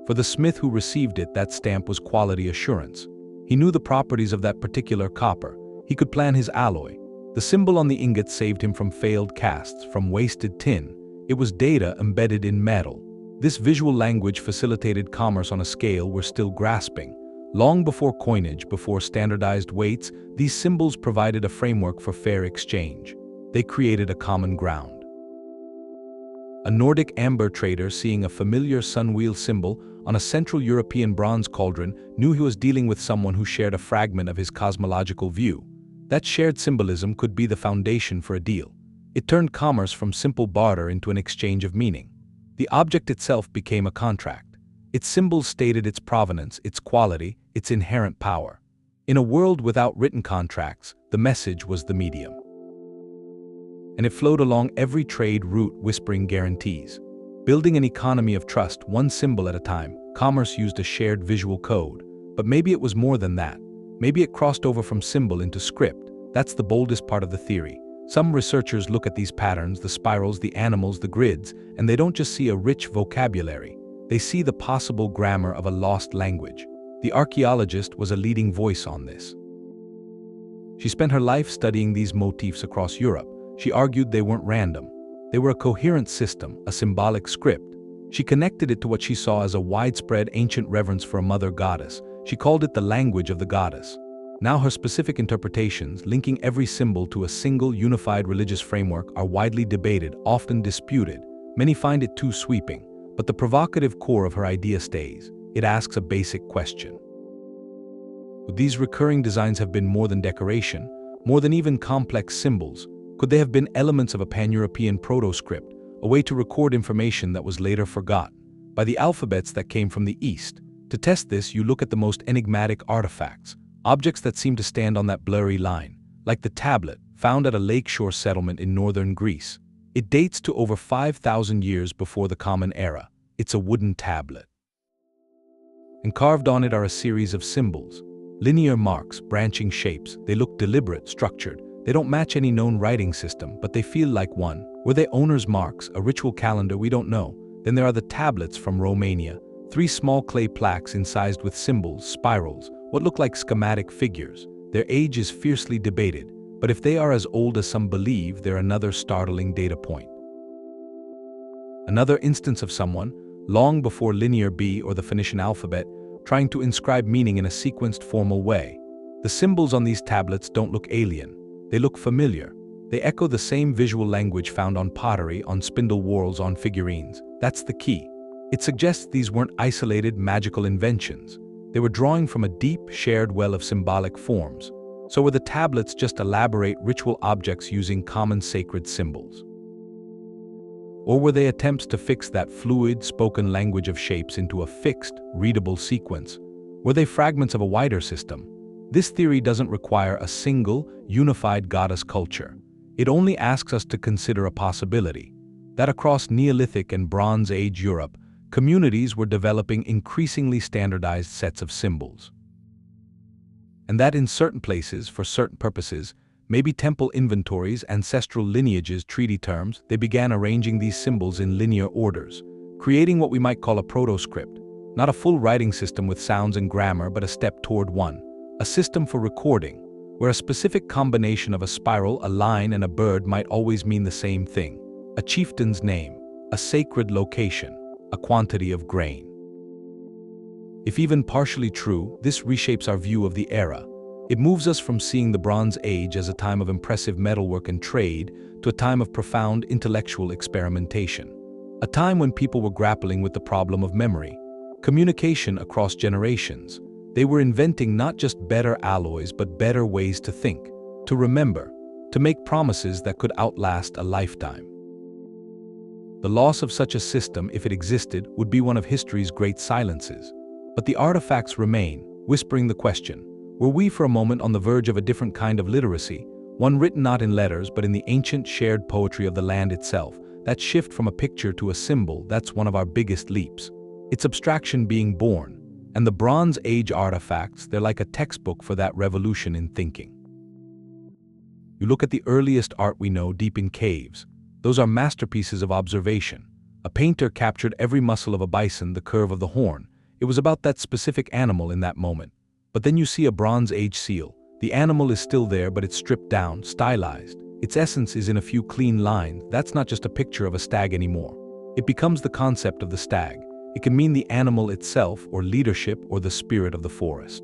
For the smith who received it, that stamp was quality assurance. He knew the properties of that particular copper. He could plan his alloy. The symbol on the ingot saved him from failed casts, from wasted tin. It was data embedded in metal. This visual language facilitated commerce on a scale we're still grasping. Long before coinage, before standardized weights, these symbols provided a framework for fair exchange. They created a common ground. A Nordic amber trader, seeing a familiar sunwheel symbol on a Central European bronze cauldron, knew he was dealing with someone who shared a fragment of his cosmological view. That shared symbolism could be the foundation for a deal. It turned commerce from simple barter into an exchange of meaning. The object itself became a contract. Its symbols stated its provenance, its quality, its inherent power. In a world without written contracts, the message was the medium. And it flowed along every trade route, whispering guarantees. Building an economy of trust, one symbol at a time, commerce used a shared visual code. But maybe it was more than that. Maybe it crossed over from symbol into script. That's the boldest part of the theory. Some researchers look at these patterns, the spirals, the animals, the grids, and they don't just see a rich vocabulary. They see the possible grammar of a lost language. The archaeologist was a leading voice on this. She spent her life studying these motifs across Europe. She argued they weren't random. They were a coherent system, a symbolic script. She connected it to what she saw as a widespread ancient reverence for a mother goddess. She called it the language of the goddess. Now her specific interpretations, linking every symbol to a single unified religious framework, are widely debated, often disputed. Many find it too sweeping, but the provocative core of her idea stays. It asks a basic question. Would these recurring designs have been more than decoration, more than even complex symbols? Could they have been elements of a pan-European proto-script, a way to record information that was later forgotten by the alphabets that came from the East? To test this, you look at the most enigmatic artifacts, objects that seem to stand on that blurry line, like the tablet found at a lakeshore settlement in northern Greece. It dates to over 5,000 years before the Common Era. It's a wooden tablet. And carved on it are a series of symbols. Linear marks, branching shapes. They look deliberate, structured. They don't match any known writing system, but they feel like one. Were they owner's marks, a ritual calendar? We don't know. Then there are the tablets from Romania. 3 small clay plaques incised with symbols, spirals, what look like schematic figures. Their age is fiercely debated, but if they are as old as some believe, they're another startling data point. Another instance of someone, long before Linear B or the Phoenician alphabet, trying to inscribe meaning in a sequenced, formal way. The symbols on these tablets don't look alien. They look familiar. They echo the same visual language found on pottery, on spindle whorls, on figurines. That's the key. It suggests these weren't isolated, magical inventions. They were drawing from a deep, shared well of symbolic forms. So were the tablets just elaborate ritual objects using common sacred symbols? Or were they attempts to fix that fluid, spoken language of shapes into a fixed, readable sequence? Were they fragments of a wider system? This theory doesn't require a single, unified goddess culture. It only asks us to consider a possibility, that across Neolithic and Bronze Age Europe, communities were developing increasingly standardized sets of symbols. And that in certain places, for certain purposes, maybe temple inventories, ancestral lineages, treaty terms, they began arranging these symbols in linear orders, creating what we might call a proto-script, not a full writing system with sounds and grammar, but a step toward one, a system for recording, where a specific combination of a spiral, a line, and a bird might always mean the same thing: a chieftain's name, a sacred location, a quantity of grain. If even partially true, this reshapes our view of the era. It moves us from seeing the Bronze Age as a time of impressive metalwork and trade to a time of profound intellectual experimentation. A time when people were grappling with the problem of memory, communication across generations. They were inventing not just better alloys but better ways to think, to remember, to make promises that could outlast a lifetime. The loss of such a system, if it existed, would be one of history's great silences. But the artifacts remain, whispering the question: were we for a moment on the verge of a different kind of literacy, one written not in letters but in the ancient shared poetry of the land itself? That shift from a picture to a symbol, that's one of our biggest leaps. It's abstraction being born, and the Bronze Age artifacts, they're like a textbook for that revolution in thinking. You look at the earliest art we know deep in caves. Those are masterpieces of observation. A painter captured every muscle of a bison, the curve of the horn. It was about that specific animal in that moment. But then you see a Bronze Age seal. The animal is still there, but it's stripped down, stylized. Its essence is in a few clean lines. That's not just a picture of a stag anymore. It becomes the concept of the stag. It can mean the animal itself, or leadership, or the spirit of the forest.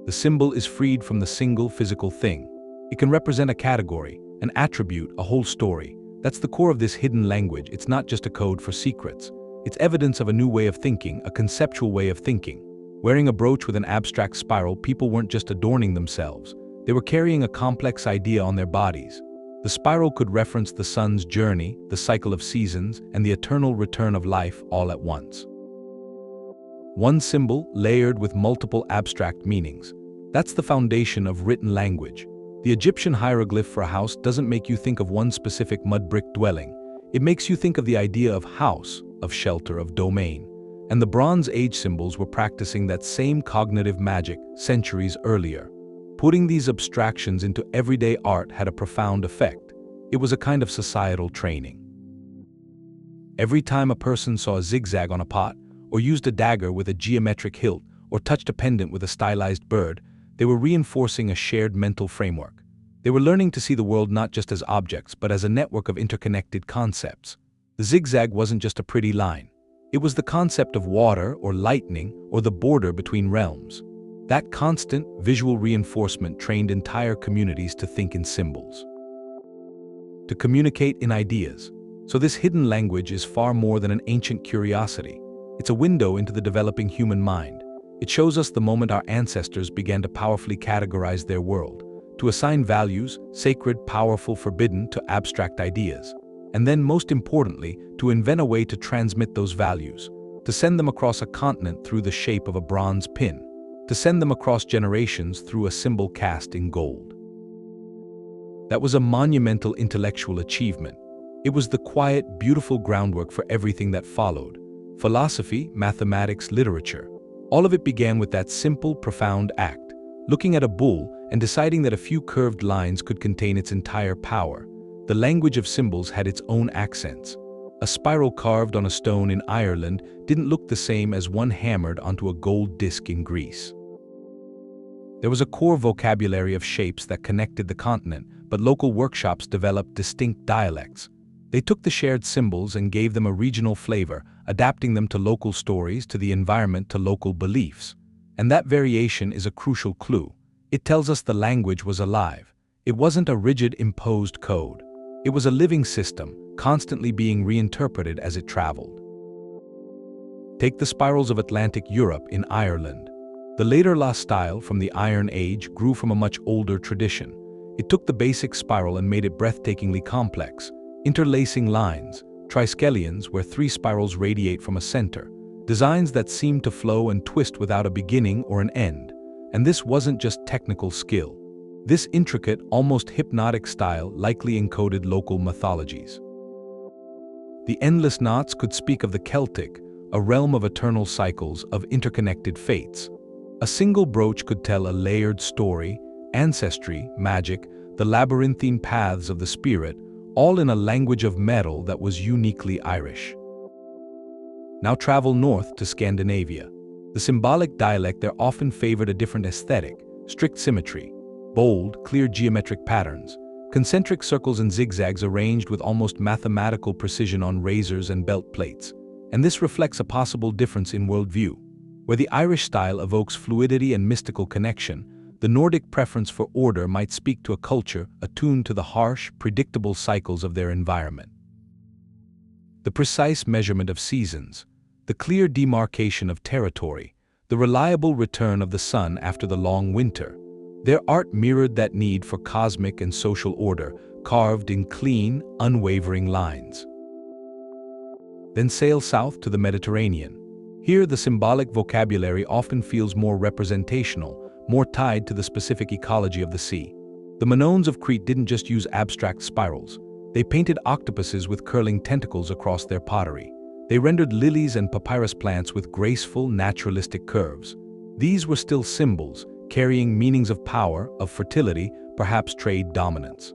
The symbol is freed from the single physical thing. It can represent a category, an attribute, a whole story. That's the core of this hidden language. It's not just a code for secrets. It's evidence of a new way of thinking, a conceptual way of thinking. Wearing a brooch with an abstract spiral, people weren't just adorning themselves. They were carrying a complex idea on their bodies. The spiral could reference the sun's journey, the cycle of seasons, and the eternal return of life all at once. One symbol layered with multiple abstract meanings. That's the foundation of written language. The Egyptian hieroglyph for a house doesn't make you think of one specific mud brick dwelling. It makes you think of the idea of house, of shelter, of domain. And the Bronze Age symbols were practicing that same cognitive magic centuries earlier. Putting these abstractions into everyday art had a profound effect. It was a kind of societal training. Every time a person saw a zigzag on a pot, or used a dagger with a geometric hilt, or touched a pendant with a stylized bird, they were reinforcing a shared mental framework. They were learning to see the world not just as objects, but as a network of interconnected concepts. The zigzag wasn't just a pretty line. It was the concept of water or lightning or the border between realms. That constant visual reinforcement trained entire communities to think in symbols, to communicate in ideas. So this hidden language is far more than an ancient curiosity. It's a window into the developing human mind. It shows us the moment our ancestors began to powerfully categorize their world, to assign values, sacred, powerful, forbidden, to abstract ideas. And then, most importantly, to invent a way to transmit those values, to send them across a continent through the shape of a bronze pin, to send them across generations through a symbol cast in gold. That was a monumental intellectual achievement. It was the quiet, beautiful groundwork for everything that followed: philosophy, mathematics, literature. All of it began with that simple, profound act, looking at a bull and deciding that a few curved lines could contain its entire power. The language of symbols had its own accents. A spiral carved on a stone in Ireland didn't look the same as one hammered onto a gold disc in Greece. There was a core vocabulary of shapes that connected the continent, but local workshops developed distinct dialects. They took the shared symbols and gave them a regional flavor, adapting them to local stories, to the environment, to local beliefs. And that variation is a crucial clue. It tells us the language was alive. It wasn't a rigid, imposed code. It was a living system, constantly being reinterpreted as it traveled. Take the spirals of Atlantic Europe in Ireland. The later La style from the Iron Age grew from a much older tradition. It took the basic spiral and made it breathtakingly complex. Interlacing lines, triskelions where three spirals radiate from a center, designs that seem to flow and twist without a beginning or an end. And this wasn't just technical skill. This intricate, almost hypnotic style likely encoded local mythologies. The endless knots could speak of the Celtic, a realm of eternal cycles, of interconnected fates. A single brooch could tell a layered story, ancestry, magic, the labyrinthine paths of the spirit, all in a language of metal that was uniquely Irish. Now travel north to Scandinavia. The symbolic dialect there often favored a different aesthetic: strict symmetry, bold, clear geometric patterns, concentric circles and zigzags arranged with almost mathematical precision on razors and belt plates. And this reflects a possible difference in worldview. Where the Irish style evokes fluidity and mystical connection, the Nordic preference for order might speak to a culture attuned to the harsh, predictable cycles of their environment. The precise measurement of seasons, the clear demarcation of territory, the reliable return of the sun after the long winter. Their art mirrored that need for cosmic and social order, carved in clean, unwavering lines. Then sail south to the Mediterranean. Here, the symbolic vocabulary often feels more representational, more tied to the specific ecology of the sea. The Minoans of Crete didn't just use abstract spirals. They painted octopuses with curling tentacles across their pottery. They rendered lilies and papyrus plants with graceful, naturalistic curves. These were still symbols, carrying meanings of power, of fertility, perhaps trade dominance.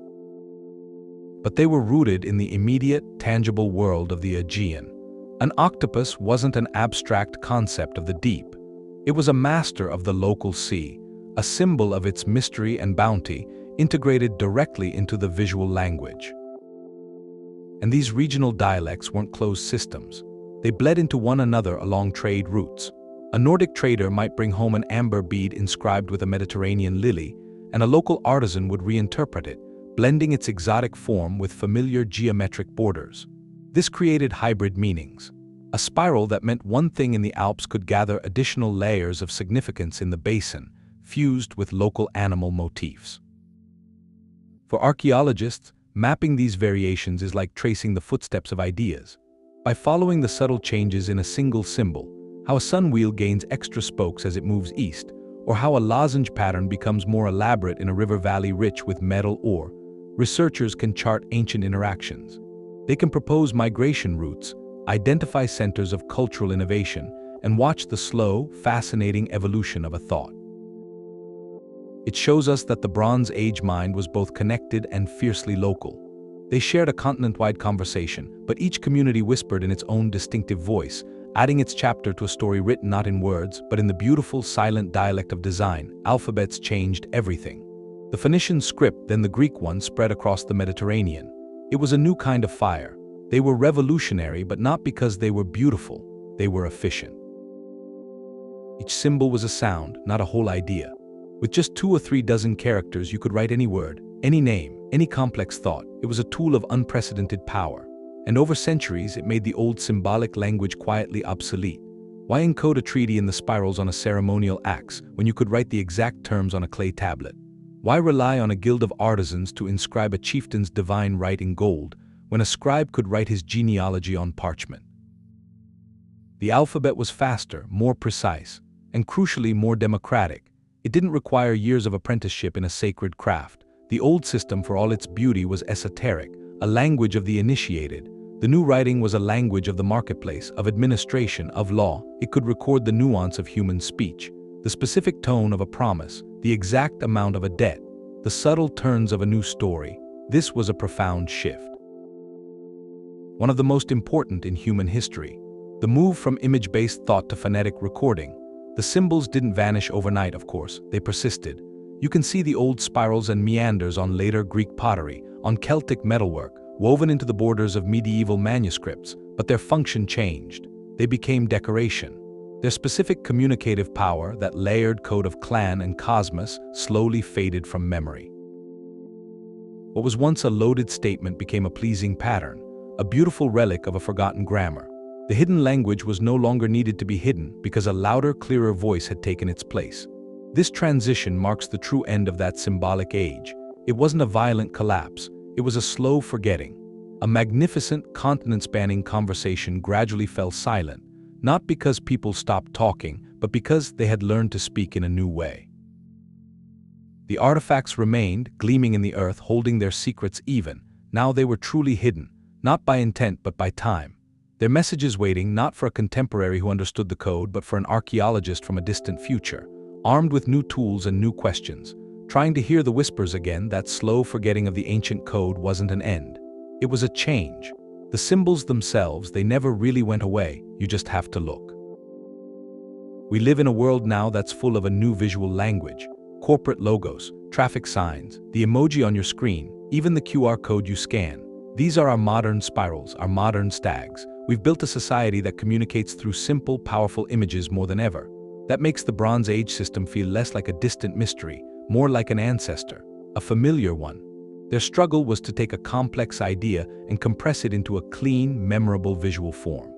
But they were rooted in the immediate, tangible world of the Aegean. An octopus wasn't an abstract concept of the deep. It was a master of the local sea, a symbol of its mystery and bounty, integrated directly into the visual language. And these regional dialects weren't closed systems. They bled into one another along trade routes. A Nordic trader might bring home an amber bead inscribed with a Mediterranean lily, and a local artisan would reinterpret it, blending its exotic form with familiar geometric borders. This created hybrid meanings. A spiral that meant one thing in the Alps could gather additional layers of significance in the basin, fused with local animal motifs. For archaeologists, mapping these variations is like tracing the footsteps of ideas. By following the subtle changes in a single symbol, how a sun wheel gains extra spokes as it moves east, or how a lozenge pattern becomes more elaborate in a river valley rich with metal ore, researchers can chart ancient interactions. They can propose migration routes, identify centers of cultural innovation, and watch the slow, fascinating evolution of a thought. It shows us that the Bronze Age mind was both connected and fiercely local. They shared a continent-wide conversation, but each community whispered in its own distinctive voice, adding its chapter to a story written not in words, but in the beautiful, silent dialect of design. Alphabets changed everything. The Phoenician script, then the Greek one, spread across the Mediterranean. It was a new kind of fire. They were revolutionary, but not because they were beautiful. They were efficient. Each symbol was a sound, not a whole idea. With just 2 or 3 dozen characters, you could write any word, any name, any complex thought. It was a tool of unprecedented power. And over centuries, it made the old symbolic language quietly obsolete. Why encode a treaty in the spirals on a ceremonial axe when you could write the exact terms on a clay tablet? Why rely on a guild of artisans to inscribe a chieftain's divine right in gold when a scribe could write his genealogy on parchment? The alphabet was faster, more precise, and crucially more democratic. It didn't require years of apprenticeship in a sacred craft. The old system, for all its beauty, was esoteric, a language of the initiated. The new writing was a language of the marketplace, of administration, of law. It could record the nuance of human speech, the specific tone of a promise, the exact amount of a debt, the subtle turns of a new story. This was a profound shift. One of the most important in human history. The move from image-based thought to phonetic recording. The symbols didn't vanish overnight, of course. They persisted. You can see the old spirals and meanders on later Greek pottery, on Celtic metalwork, woven into the borders of medieval manuscripts, but their function changed. They became decoration. Their specific communicative power, that layered code of clan and cosmos, slowly faded from memory. What was once a loaded statement became a pleasing pattern, a beautiful relic of a forgotten grammar. The hidden language was no longer needed to be hidden because a louder, clearer voice had taken its place. This transition marks the true end of that symbolic age. It wasn't a violent collapse. It was a slow forgetting. A magnificent, continent-spanning conversation gradually fell silent, not because people stopped talking, but because they had learned to speak in a new way. The artifacts remained, gleaming in the earth, holding their secrets even. Now they were truly hidden, not by intent but by time. Their messages waiting not for a contemporary who understood the code, but for an archaeologist from a distant future, armed with new tools and new questions. Trying to hear the whispers again. That slow forgetting of the ancient code wasn't an end. It was a change. The symbols themselves, they never really went away. You just have to look. We live in a world now that's full of a new visual language. Corporate logos, traffic signs, the emoji on your screen, even the QR code you scan. These are our modern spirals, our modern stags. We've built a society that communicates through simple, powerful images more than ever. That makes the Bronze Age system feel less like a distant mystery, more like an ancestor, a familiar one. Their struggle was to take a complex idea and compress it into a clean, memorable visual form.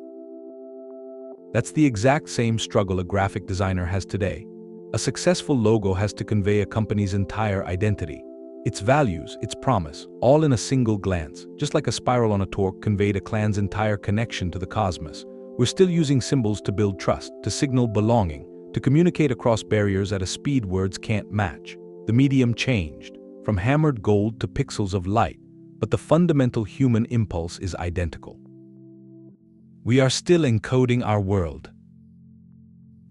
That's the exact same struggle a graphic designer has today. A successful logo has to convey a company's entire identity, its values, its promise, all in a single glance. Just like a spiral on a torque conveyed a clan's entire connection to the cosmos, we're still using symbols to build trust, to signal belonging, to communicate across barriers at a speed words can't match. The medium changed, from hammered gold to pixels of light, but the fundamental human impulse is identical. We are still encoding our world.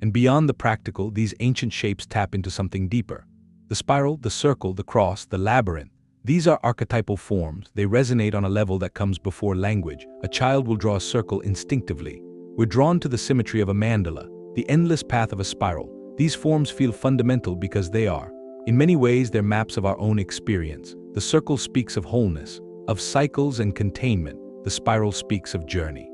And beyond the practical, these ancient shapes tap into something deeper. The spiral, the circle, the cross, the labyrinth. These are archetypal forms. They resonate on a level that comes before language. A child will draw a circle instinctively. We're drawn to the symmetry of a mandala, the endless path of a spiral. These forms feel fundamental because they are. In many ways, they're maps of our own experience. The circle speaks of wholeness, of cycles and containment. The spiral speaks of journey,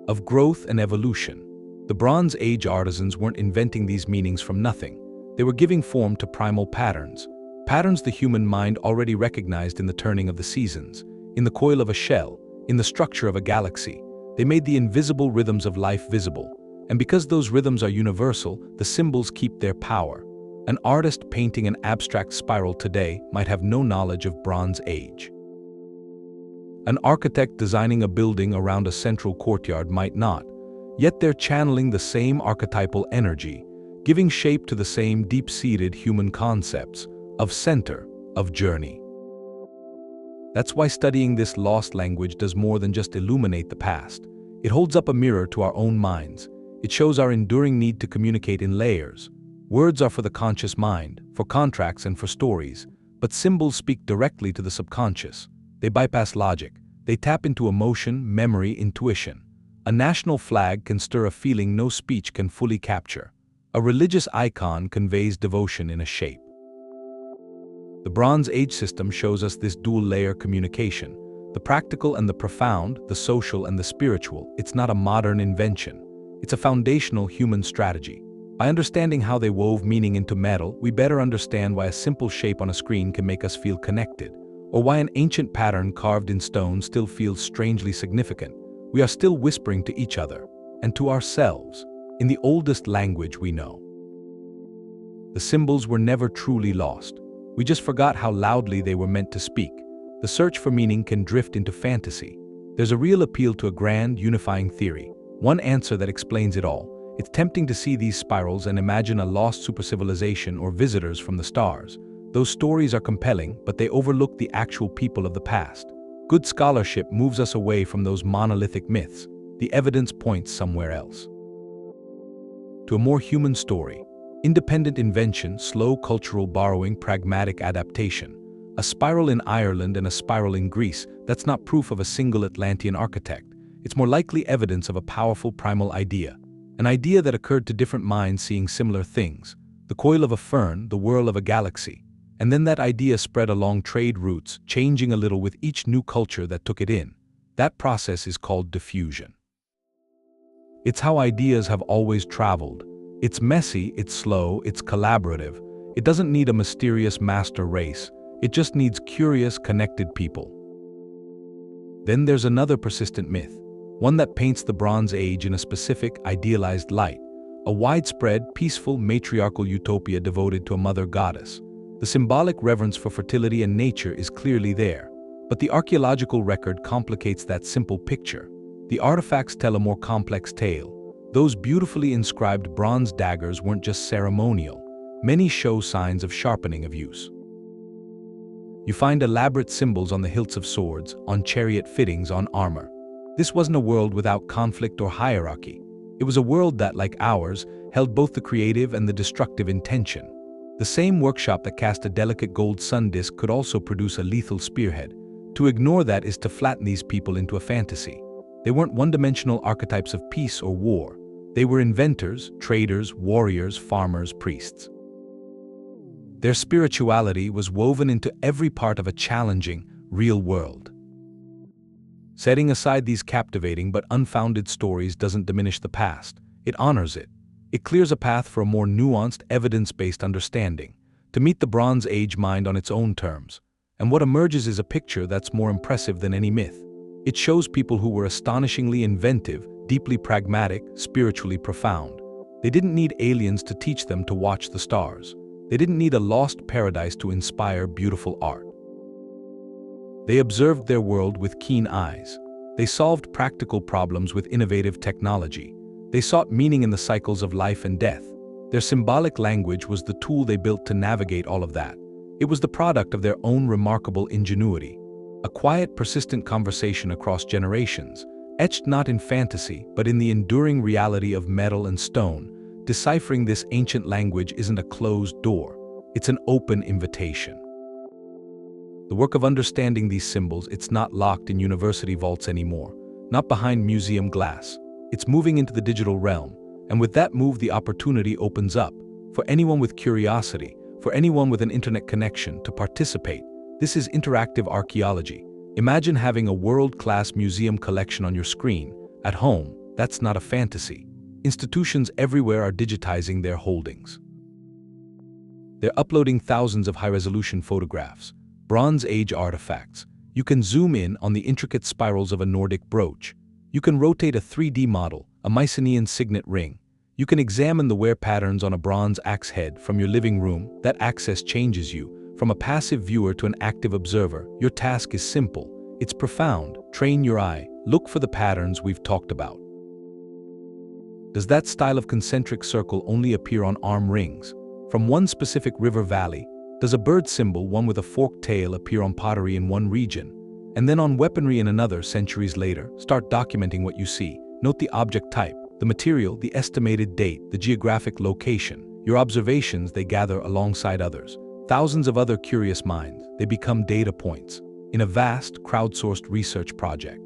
of growth and evolution. The Bronze Age artisans weren't inventing these meanings from nothing. They were giving form to primal patterns. Patterns the human mind already recognized in the turning of the seasons, in the coil of a shell, in the structure of a galaxy. They made the invisible rhythms of life visible. And because those rhythms are universal, the symbols keep their power. An artist painting an abstract spiral today might have no knowledge of Bronze Age. An architect designing a building around a central courtyard might not, yet they're channeling the same archetypal energy, giving shape to the same deep-seated human concepts of center, of journey. That's why studying this lost language does more than just illuminate the past. It holds up a mirror to our own minds. It shows our enduring need to communicate in layers, Words are for the conscious mind, for contracts and for stories, but symbols speak directly to the subconscious. They bypass logic. They tap into emotion, memory, intuition. A national flag can stir a feeling no speech can fully capture. A religious icon conveys devotion in a shape. The Bronze Age system shows us this dual-layer communication. The practical and the profound, the social and the spiritual. It's not a modern invention. It's a foundational human strategy. By understanding how they wove meaning into metal, we better understand why a simple shape on a screen can make us feel connected, or why an ancient pattern carved in stone still feels strangely significant. We are still whispering to each other, and to ourselves, in the oldest language we know. The symbols were never truly lost. We just forgot how loudly they were meant to speak. The search for meaning can drift into fantasy. There's a real appeal to a grand, unifying theory, one answer that explains it all. It's tempting to see these spirals and imagine a lost supercivilization or visitors from the stars. Those stories are compelling, but they overlook the actual people of the past. Good scholarship moves us away from those monolithic myths. The evidence points somewhere else. To a more human story. Independent invention, slow cultural borrowing, pragmatic adaptation. A spiral in Ireland and a spiral in Greece, that's not proof of a single Atlantean architect. It's more likely evidence of a powerful primal idea. An idea that occurred to different minds seeing similar things. The coil of a fern, the whirl of a galaxy. And then that idea spread along trade routes, changing a little with each new culture that took it in. That process is called diffusion. It's how ideas have always traveled. It's messy, it's slow, it's collaborative. It doesn't need a mysterious master race. It just needs curious, connected people. Then there's another persistent myth, one that paints the Bronze Age in a specific, idealized light, a widespread, peaceful, matriarchal utopia devoted to a mother goddess. The symbolic reverence for fertility and nature is clearly there, but the archaeological record complicates that simple picture. The artifacts tell a more complex tale. Those beautifully inscribed bronze daggers weren't just ceremonial. Many show signs of sharpening of use. You find elaborate symbols on the hilts of swords, on chariot fittings, on armor. This wasn't a world without conflict or hierarchy. It was a world that, like ours, held both the creative and the destructive intention. The same workshop that cast a delicate gold sun disk could also produce a lethal spearhead. To ignore that is to flatten these people into a fantasy. They weren't one-dimensional archetypes of peace or war. They were inventors, traders, warriors, farmers, priests. Their spirituality was woven into every part of a challenging, real world. Setting aside these captivating but unfounded stories doesn't diminish the past. It honors it. It clears a path for a more nuanced, evidence-based understanding, to meet the Bronze Age mind on its own terms. And what emerges is a picture that's more impressive than any myth. It shows people who were astonishingly inventive, deeply pragmatic, spiritually profound. They didn't need aliens to teach them to watch the stars. They didn't need a lost paradise to inspire beautiful art. They observed their world with keen eyes. They solved practical problems with innovative technology. They sought meaning in the cycles of life and death. Their symbolic language was the tool they built to navigate all of that. It was the product of their own remarkable ingenuity. A quiet, persistent conversation across generations, etched not in fantasy, but in the enduring reality of metal and stone. Deciphering this ancient language isn't a closed door. It's an open invitation. The work of understanding these symbols, it's not locked in university vaults anymore, not behind museum glass. It's moving into the digital realm, and with that move the opportunity opens up for anyone with curiosity, for anyone with an internet connection to participate. This is interactive archaeology. Imagine having a world-class museum collection on your screen, at home. That's not a fantasy. Institutions everywhere are digitizing their holdings. They're uploading thousands of high-resolution photographs, Bronze Age artifacts. You can zoom in on the intricate spirals of a Nordic brooch. You can rotate a 3D model, a Mycenaean signet ring. You can examine the wear patterns on a bronze axe head from your living room. That access changes you from a passive viewer to an active observer. Your task is simple. It's profound. Train your eye. Look for the patterns we've talked about. Does that style of concentric circle only appear on arm rings? From one specific river valley? Does a bird symbol, one with a forked tail, appear on pottery in one region, and then on weaponry in another centuries later? Start documenting what you see. Note the object type, the material, the estimated date, the geographic location. Your observations, they gather alongside others. Thousands of other curious minds, they become data points in a vast, crowdsourced research project.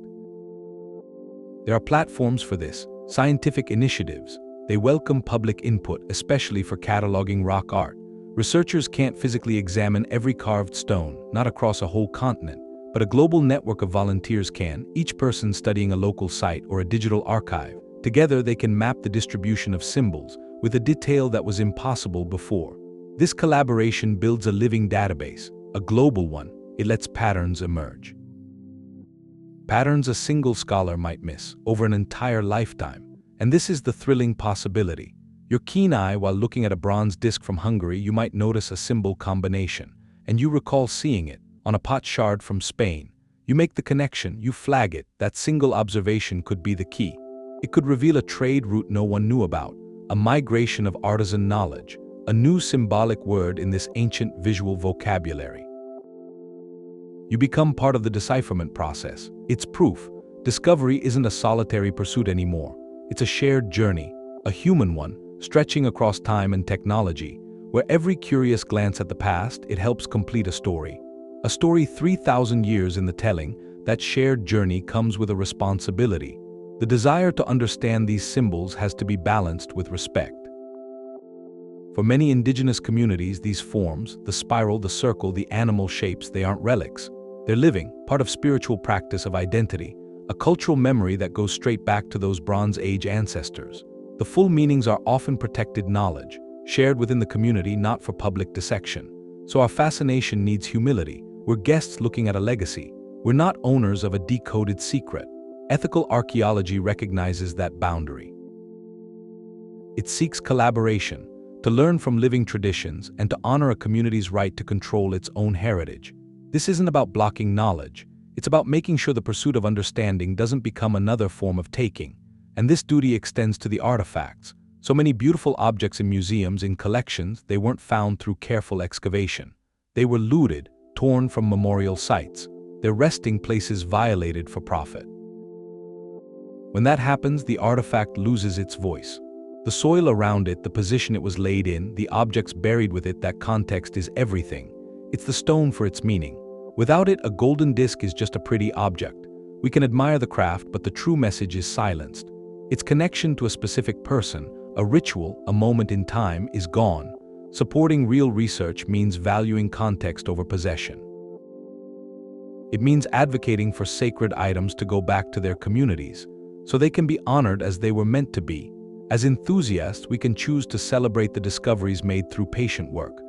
There are platforms for this, scientific initiatives. They welcome public input, especially for cataloging rock art. Researchers can't physically examine every carved stone, not across a whole continent, but a global network of volunteers can, each person studying a local site or a digital archive. Together, they can map the distribution of symbols with a detail that was impossible before. This collaboration builds a living database, a global one. It lets patterns emerge. Patterns a single scholar might miss over an entire lifetime. And this is the thrilling possibility. Your keen eye, while looking at a bronze disc from Hungary, you might notice a symbol combination, and you recall seeing it on a pot shard from Spain. You make the connection, you flag it. That single observation could be the key. It could reveal a trade route no one knew about, a migration of artisan knowledge, a new symbolic word in this ancient visual vocabulary. You become part of the decipherment process. It's proof. Discovery isn't a solitary pursuit anymore. It's a shared journey, a human one, stretching across time and technology, where every curious glance at the past, it helps complete a story. A story 3,000 years in the telling. That shared journey comes with a responsibility. The desire to understand these symbols has to be balanced with respect. For many indigenous communities, these forms, the spiral, the circle, the animal shapes, they aren't relics. They're living, part of spiritual practice of identity, a cultural memory that goes straight back to those Bronze Age ancestors. The full meanings are often protected knowledge, shared within the community, not for public dissection. So our fascination needs humility. We're guests looking at a legacy. We're not owners of a decoded secret. Ethical archaeology recognizes that boundary. It seeks collaboration, to learn from living traditions and to honor a community's right to control its own heritage. This isn't about blocking knowledge. It's about making sure the pursuit of understanding doesn't become another form of taking. And this duty extends to the artifacts. So many beautiful objects in museums, in collections, they weren't found through careful excavation. They were looted, torn from memorial sites, their resting places violated for profit. When that happens, the artifact loses its voice. The soil around it, the position it was laid in, the objects buried with it, that context is everything. It's the stone for its meaning. Without it, a golden disc is just a pretty object. We can admire the craft, but the true message is silenced. Its connection to a specific person, a ritual, a moment in time, is gone. Supporting real research means valuing context over possession. It means advocating for sacred items to go back to their communities, so they can be honored as they were meant to be. As enthusiasts, we can choose to celebrate the discoveries made through patient work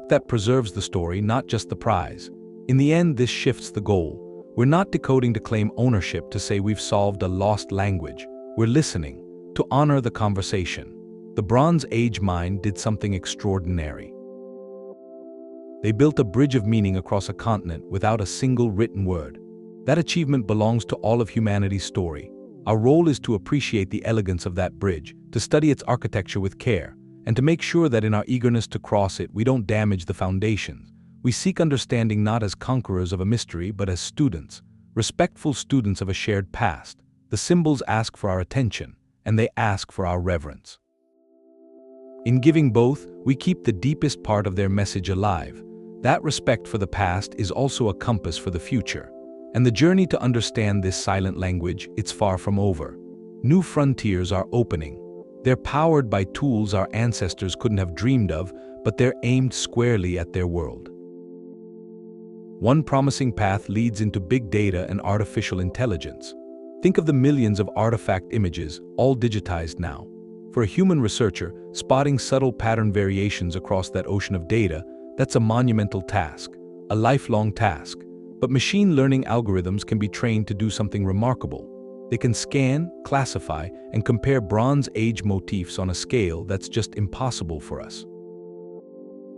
that preserves the story, not just the prize. In the end, this shifts the goal. We're not decoding to claim ownership, to say we've solved a lost language. We're listening, to honor the conversation. The Bronze Age mind did something extraordinary. They built a bridge of meaning across a continent without a single written word. That achievement belongs to all of humanity's story. Our role is to appreciate the elegance of that bridge, to study its architecture with care, and to make sure that in our eagerness to cross it, we don't damage the foundations. We seek understanding not as conquerors of a mystery, but as students, respectful students of a shared past. The symbols ask for our attention, and they ask for our reverence. In giving both, we keep the deepest part of their message alive. That respect for the past is also a compass for the future. And the journey to understand this silent language, it's far from over. New frontiers are opening. They're powered by tools our ancestors couldn't have dreamed of, but they're aimed squarely at their world. One promising path leads into big data and artificial intelligence. Think of the millions of artifact images, all digitized now. For a human researcher, spotting subtle pattern variations across that ocean of data, that's a monumental task, a lifelong task. But machine learning algorithms can be trained to do something remarkable. They can scan, classify, and compare Bronze Age motifs on a scale that's just impossible for us.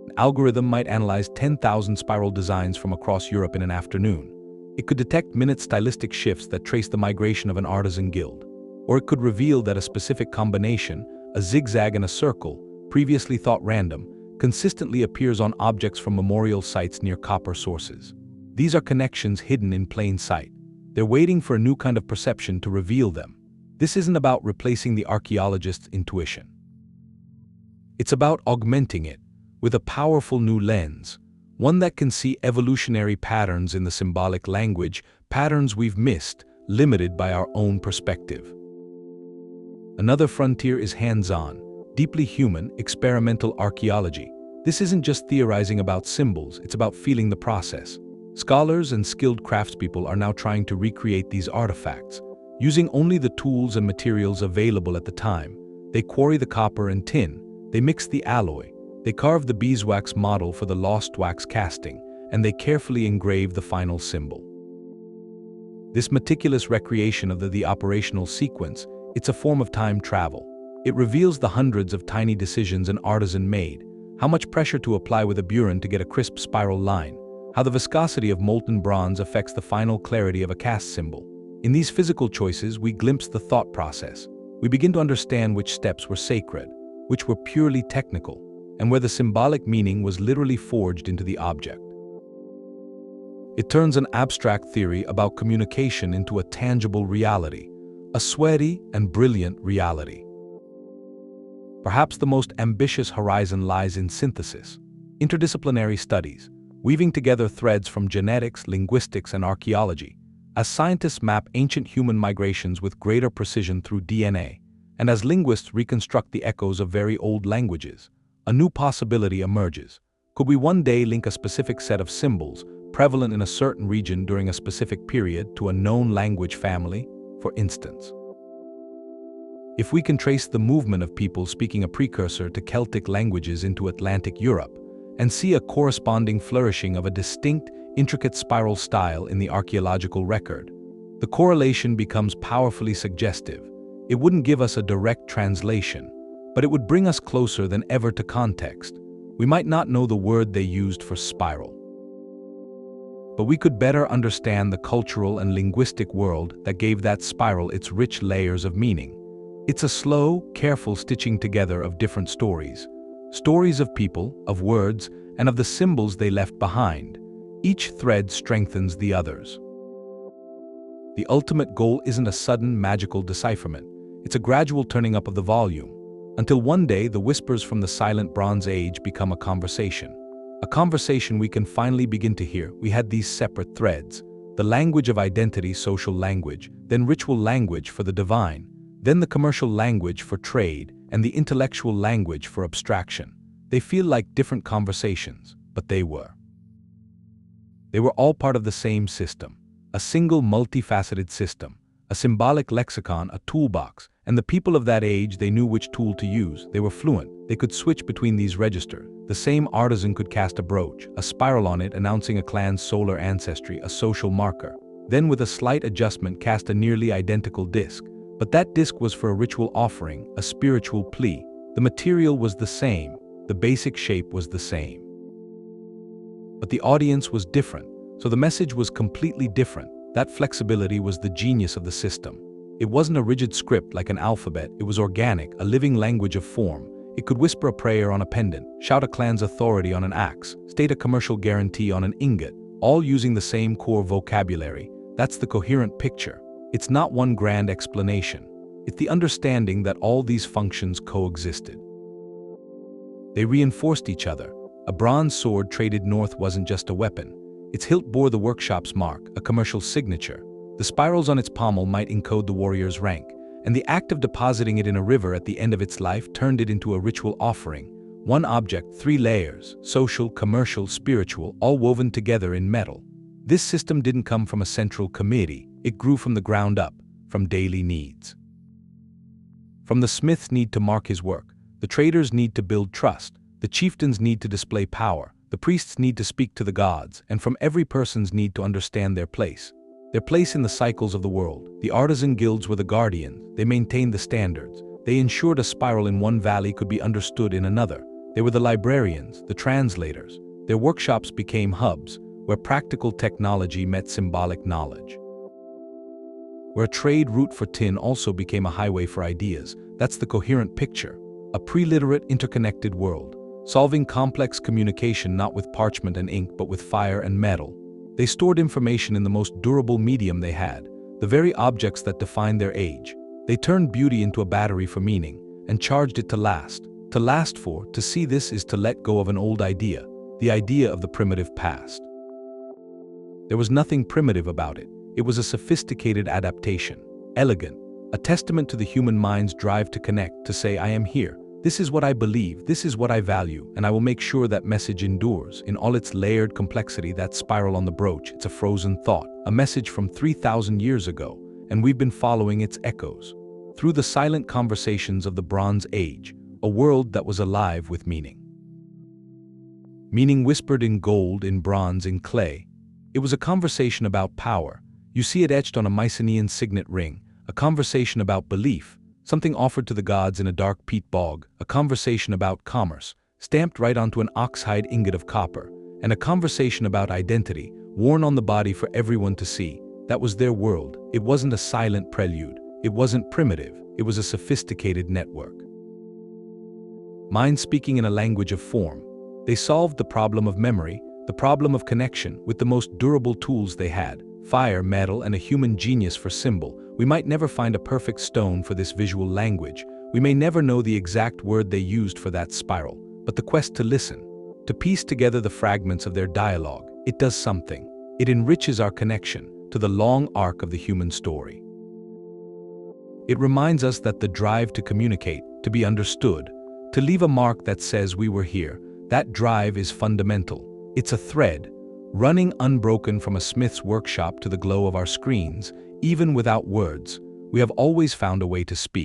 An algorithm might analyze 10,000 spiral designs from across Europe in an afternoon. It could detect minute stylistic shifts that trace the migration of an artisan guild. Or it could reveal that a specific combination, a zigzag and a circle, previously thought random, consistently appears on objects from memorial sites near copper sources. These are connections hidden in plain sight. They're waiting for a new kind of perception to reveal them. This isn't about replacing the archaeologist's intuition. It's about augmenting it with a powerful new lens, one that can see evolutionary patterns in the symbolic language, patterns we've missed, limited by our own perspective. Another frontier is hands-on, deeply human, experimental archaeology. This isn't just theorizing about symbols, it's about feeling the process. Scholars and skilled craftspeople are now trying to recreate these artifacts, using only the tools and materials available at the time. They quarry the copper and tin, they mix the alloy, they carve the beeswax model for the lost wax casting, and they carefully engrave the final symbol. This meticulous recreation of the operational sequence, it's a form of time travel. It reveals the hundreds of tiny decisions an artisan made, how much pressure to apply with a burin to get a crisp spiral line, how the viscosity of molten bronze affects the final clarity of a cast symbol. In these physical choices, we glimpse the thought process. We begin to understand which steps were sacred, which were purely technical, and where the symbolic meaning was literally forged into the object. It turns an abstract theory about communication into a tangible reality, a sweaty and brilliant reality. Perhaps the most ambitious horizon lies in synthesis, interdisciplinary studies, weaving together threads from genetics, linguistics, and archaeology, as scientists map ancient human migrations with greater precision through DNA, and as linguists reconstruct the echoes of very old languages, a new possibility emerges. Could we one day link a specific set of symbols prevalent in a certain region during a specific period to a known language family, for instance? If we can trace the movement of people speaking a precursor to Celtic languages into Atlantic Europe, and see a corresponding flourishing of a distinct, intricate spiral style in the archaeological record, the correlation becomes powerfully suggestive. It wouldn't give us a direct translation, but it would bring us closer than ever to context. We might not know the word they used for spiral, but we could better understand the cultural and linguistic world that gave that spiral its rich layers of meaning. It's a slow, careful stitching together of different stories. Stories of people, of words, and of the symbols they left behind. Each thread strengthens the others. The ultimate goal isn't a sudden, magical decipherment. It's a gradual turning up of the volume, until one day the whispers from the silent Bronze Age become a conversation we can finally begin to hear. We had these separate threads, the language of identity, social language, then ritual language for the divine, then the commercial language for trade, and the intellectual language for abstraction. They feel like different conversations, but they were. They were all part of the same system, a single multifaceted system, a symbolic lexicon, a toolbox, and the people of that age, they knew which tool to use. They were fluent. They could switch between these registers. The same artisan could cast a brooch, a spiral on it announcing a clan's solar ancestry, a social marker. Then with a slight adjustment cast a nearly identical disc. But that disc was for a ritual offering, a spiritual plea. The material was the same, the basic shape was the same. But the audience was different, so the message was completely different. That flexibility was the genius of the system. It wasn't a rigid script like an alphabet, it was organic, a living language of form. It could whisper a prayer on a pendant, shout a clan's authority on an axe, state a commercial guarantee on an ingot, all using the same core vocabulary. That's the coherent picture. It's not one grand explanation. It's the understanding that all these functions coexisted. They reinforced each other. A bronze sword traded north wasn't just a weapon. Its hilt bore the workshop's mark, a commercial signature. The spirals on its pommel might encode the warrior's rank, and the act of depositing it in a river at the end of its life turned it into a ritual offering. One object, 3 layers, social, commercial, spiritual, all woven together in metal. This system didn't come from a central committee. It grew from the ground up, from daily needs. From the smith's need to mark his work, the trader's need to build trust, the chieftain's need to display power, the priest's need to speak to the gods, and from every person's need to understand their place in the cycles of the world. The artisan guilds were the guardians. They maintained the standards. They ensured a spiral in one valley could be understood in another. They were the librarians, the translators. Their workshops became hubs, where practical technology met symbolic knowledge. Where a trade route for tin also became a highway for ideas. That's the coherent picture. A pre-literate, interconnected world, solving complex communication not with parchment and ink but with fire and metal. They stored information in the most durable medium they had, the very objects that defined their age. They turned beauty into a battery for meaning, and charged it to last. To last for, to see this is to let go of an old idea, the idea of the primitive past. There was nothing primitive about it. It was a sophisticated adaptation, elegant, a testament to the human mind's drive to connect, to say, I am here. This is what I believe, this is what I value, and I will make sure that message endures in all its layered complexity. That spiral on the brooch, it's a frozen thought, a message from 3,000 years ago, and we've been following its echoes through the silent conversations of the Bronze Age, a world that was alive with meaning. Meaning whispered in gold, in bronze, in clay. It was a conversation about power. You see it etched on a Mycenaean signet ring, a conversation about belief, something offered to the gods in a dark peat bog, a conversation about commerce, stamped right onto an oxhide ingot of copper, and a conversation about identity, worn on the body for everyone to see. That was their world. It wasn't a silent prelude. It wasn't primitive. It was a sophisticated network. Mind speaking in a language of form. They solved the problem of memory, the problem of connection, with the most durable tools they had: fire, metal, and a human genius for symbol. We might never find a perfect stone for this visual language. We may never know the exact word they used for that spiral, but the quest to listen, to piece together the fragments of their dialogue, it does something. It enriches our connection to the long arc of the human story. It reminds us that the drive to communicate, to be understood, to leave a mark that says we were here, that drive is fundamental. It's a thread, running unbroken from a smith's workshop to the glow of our screens. Even without words, we have always found a way to speak.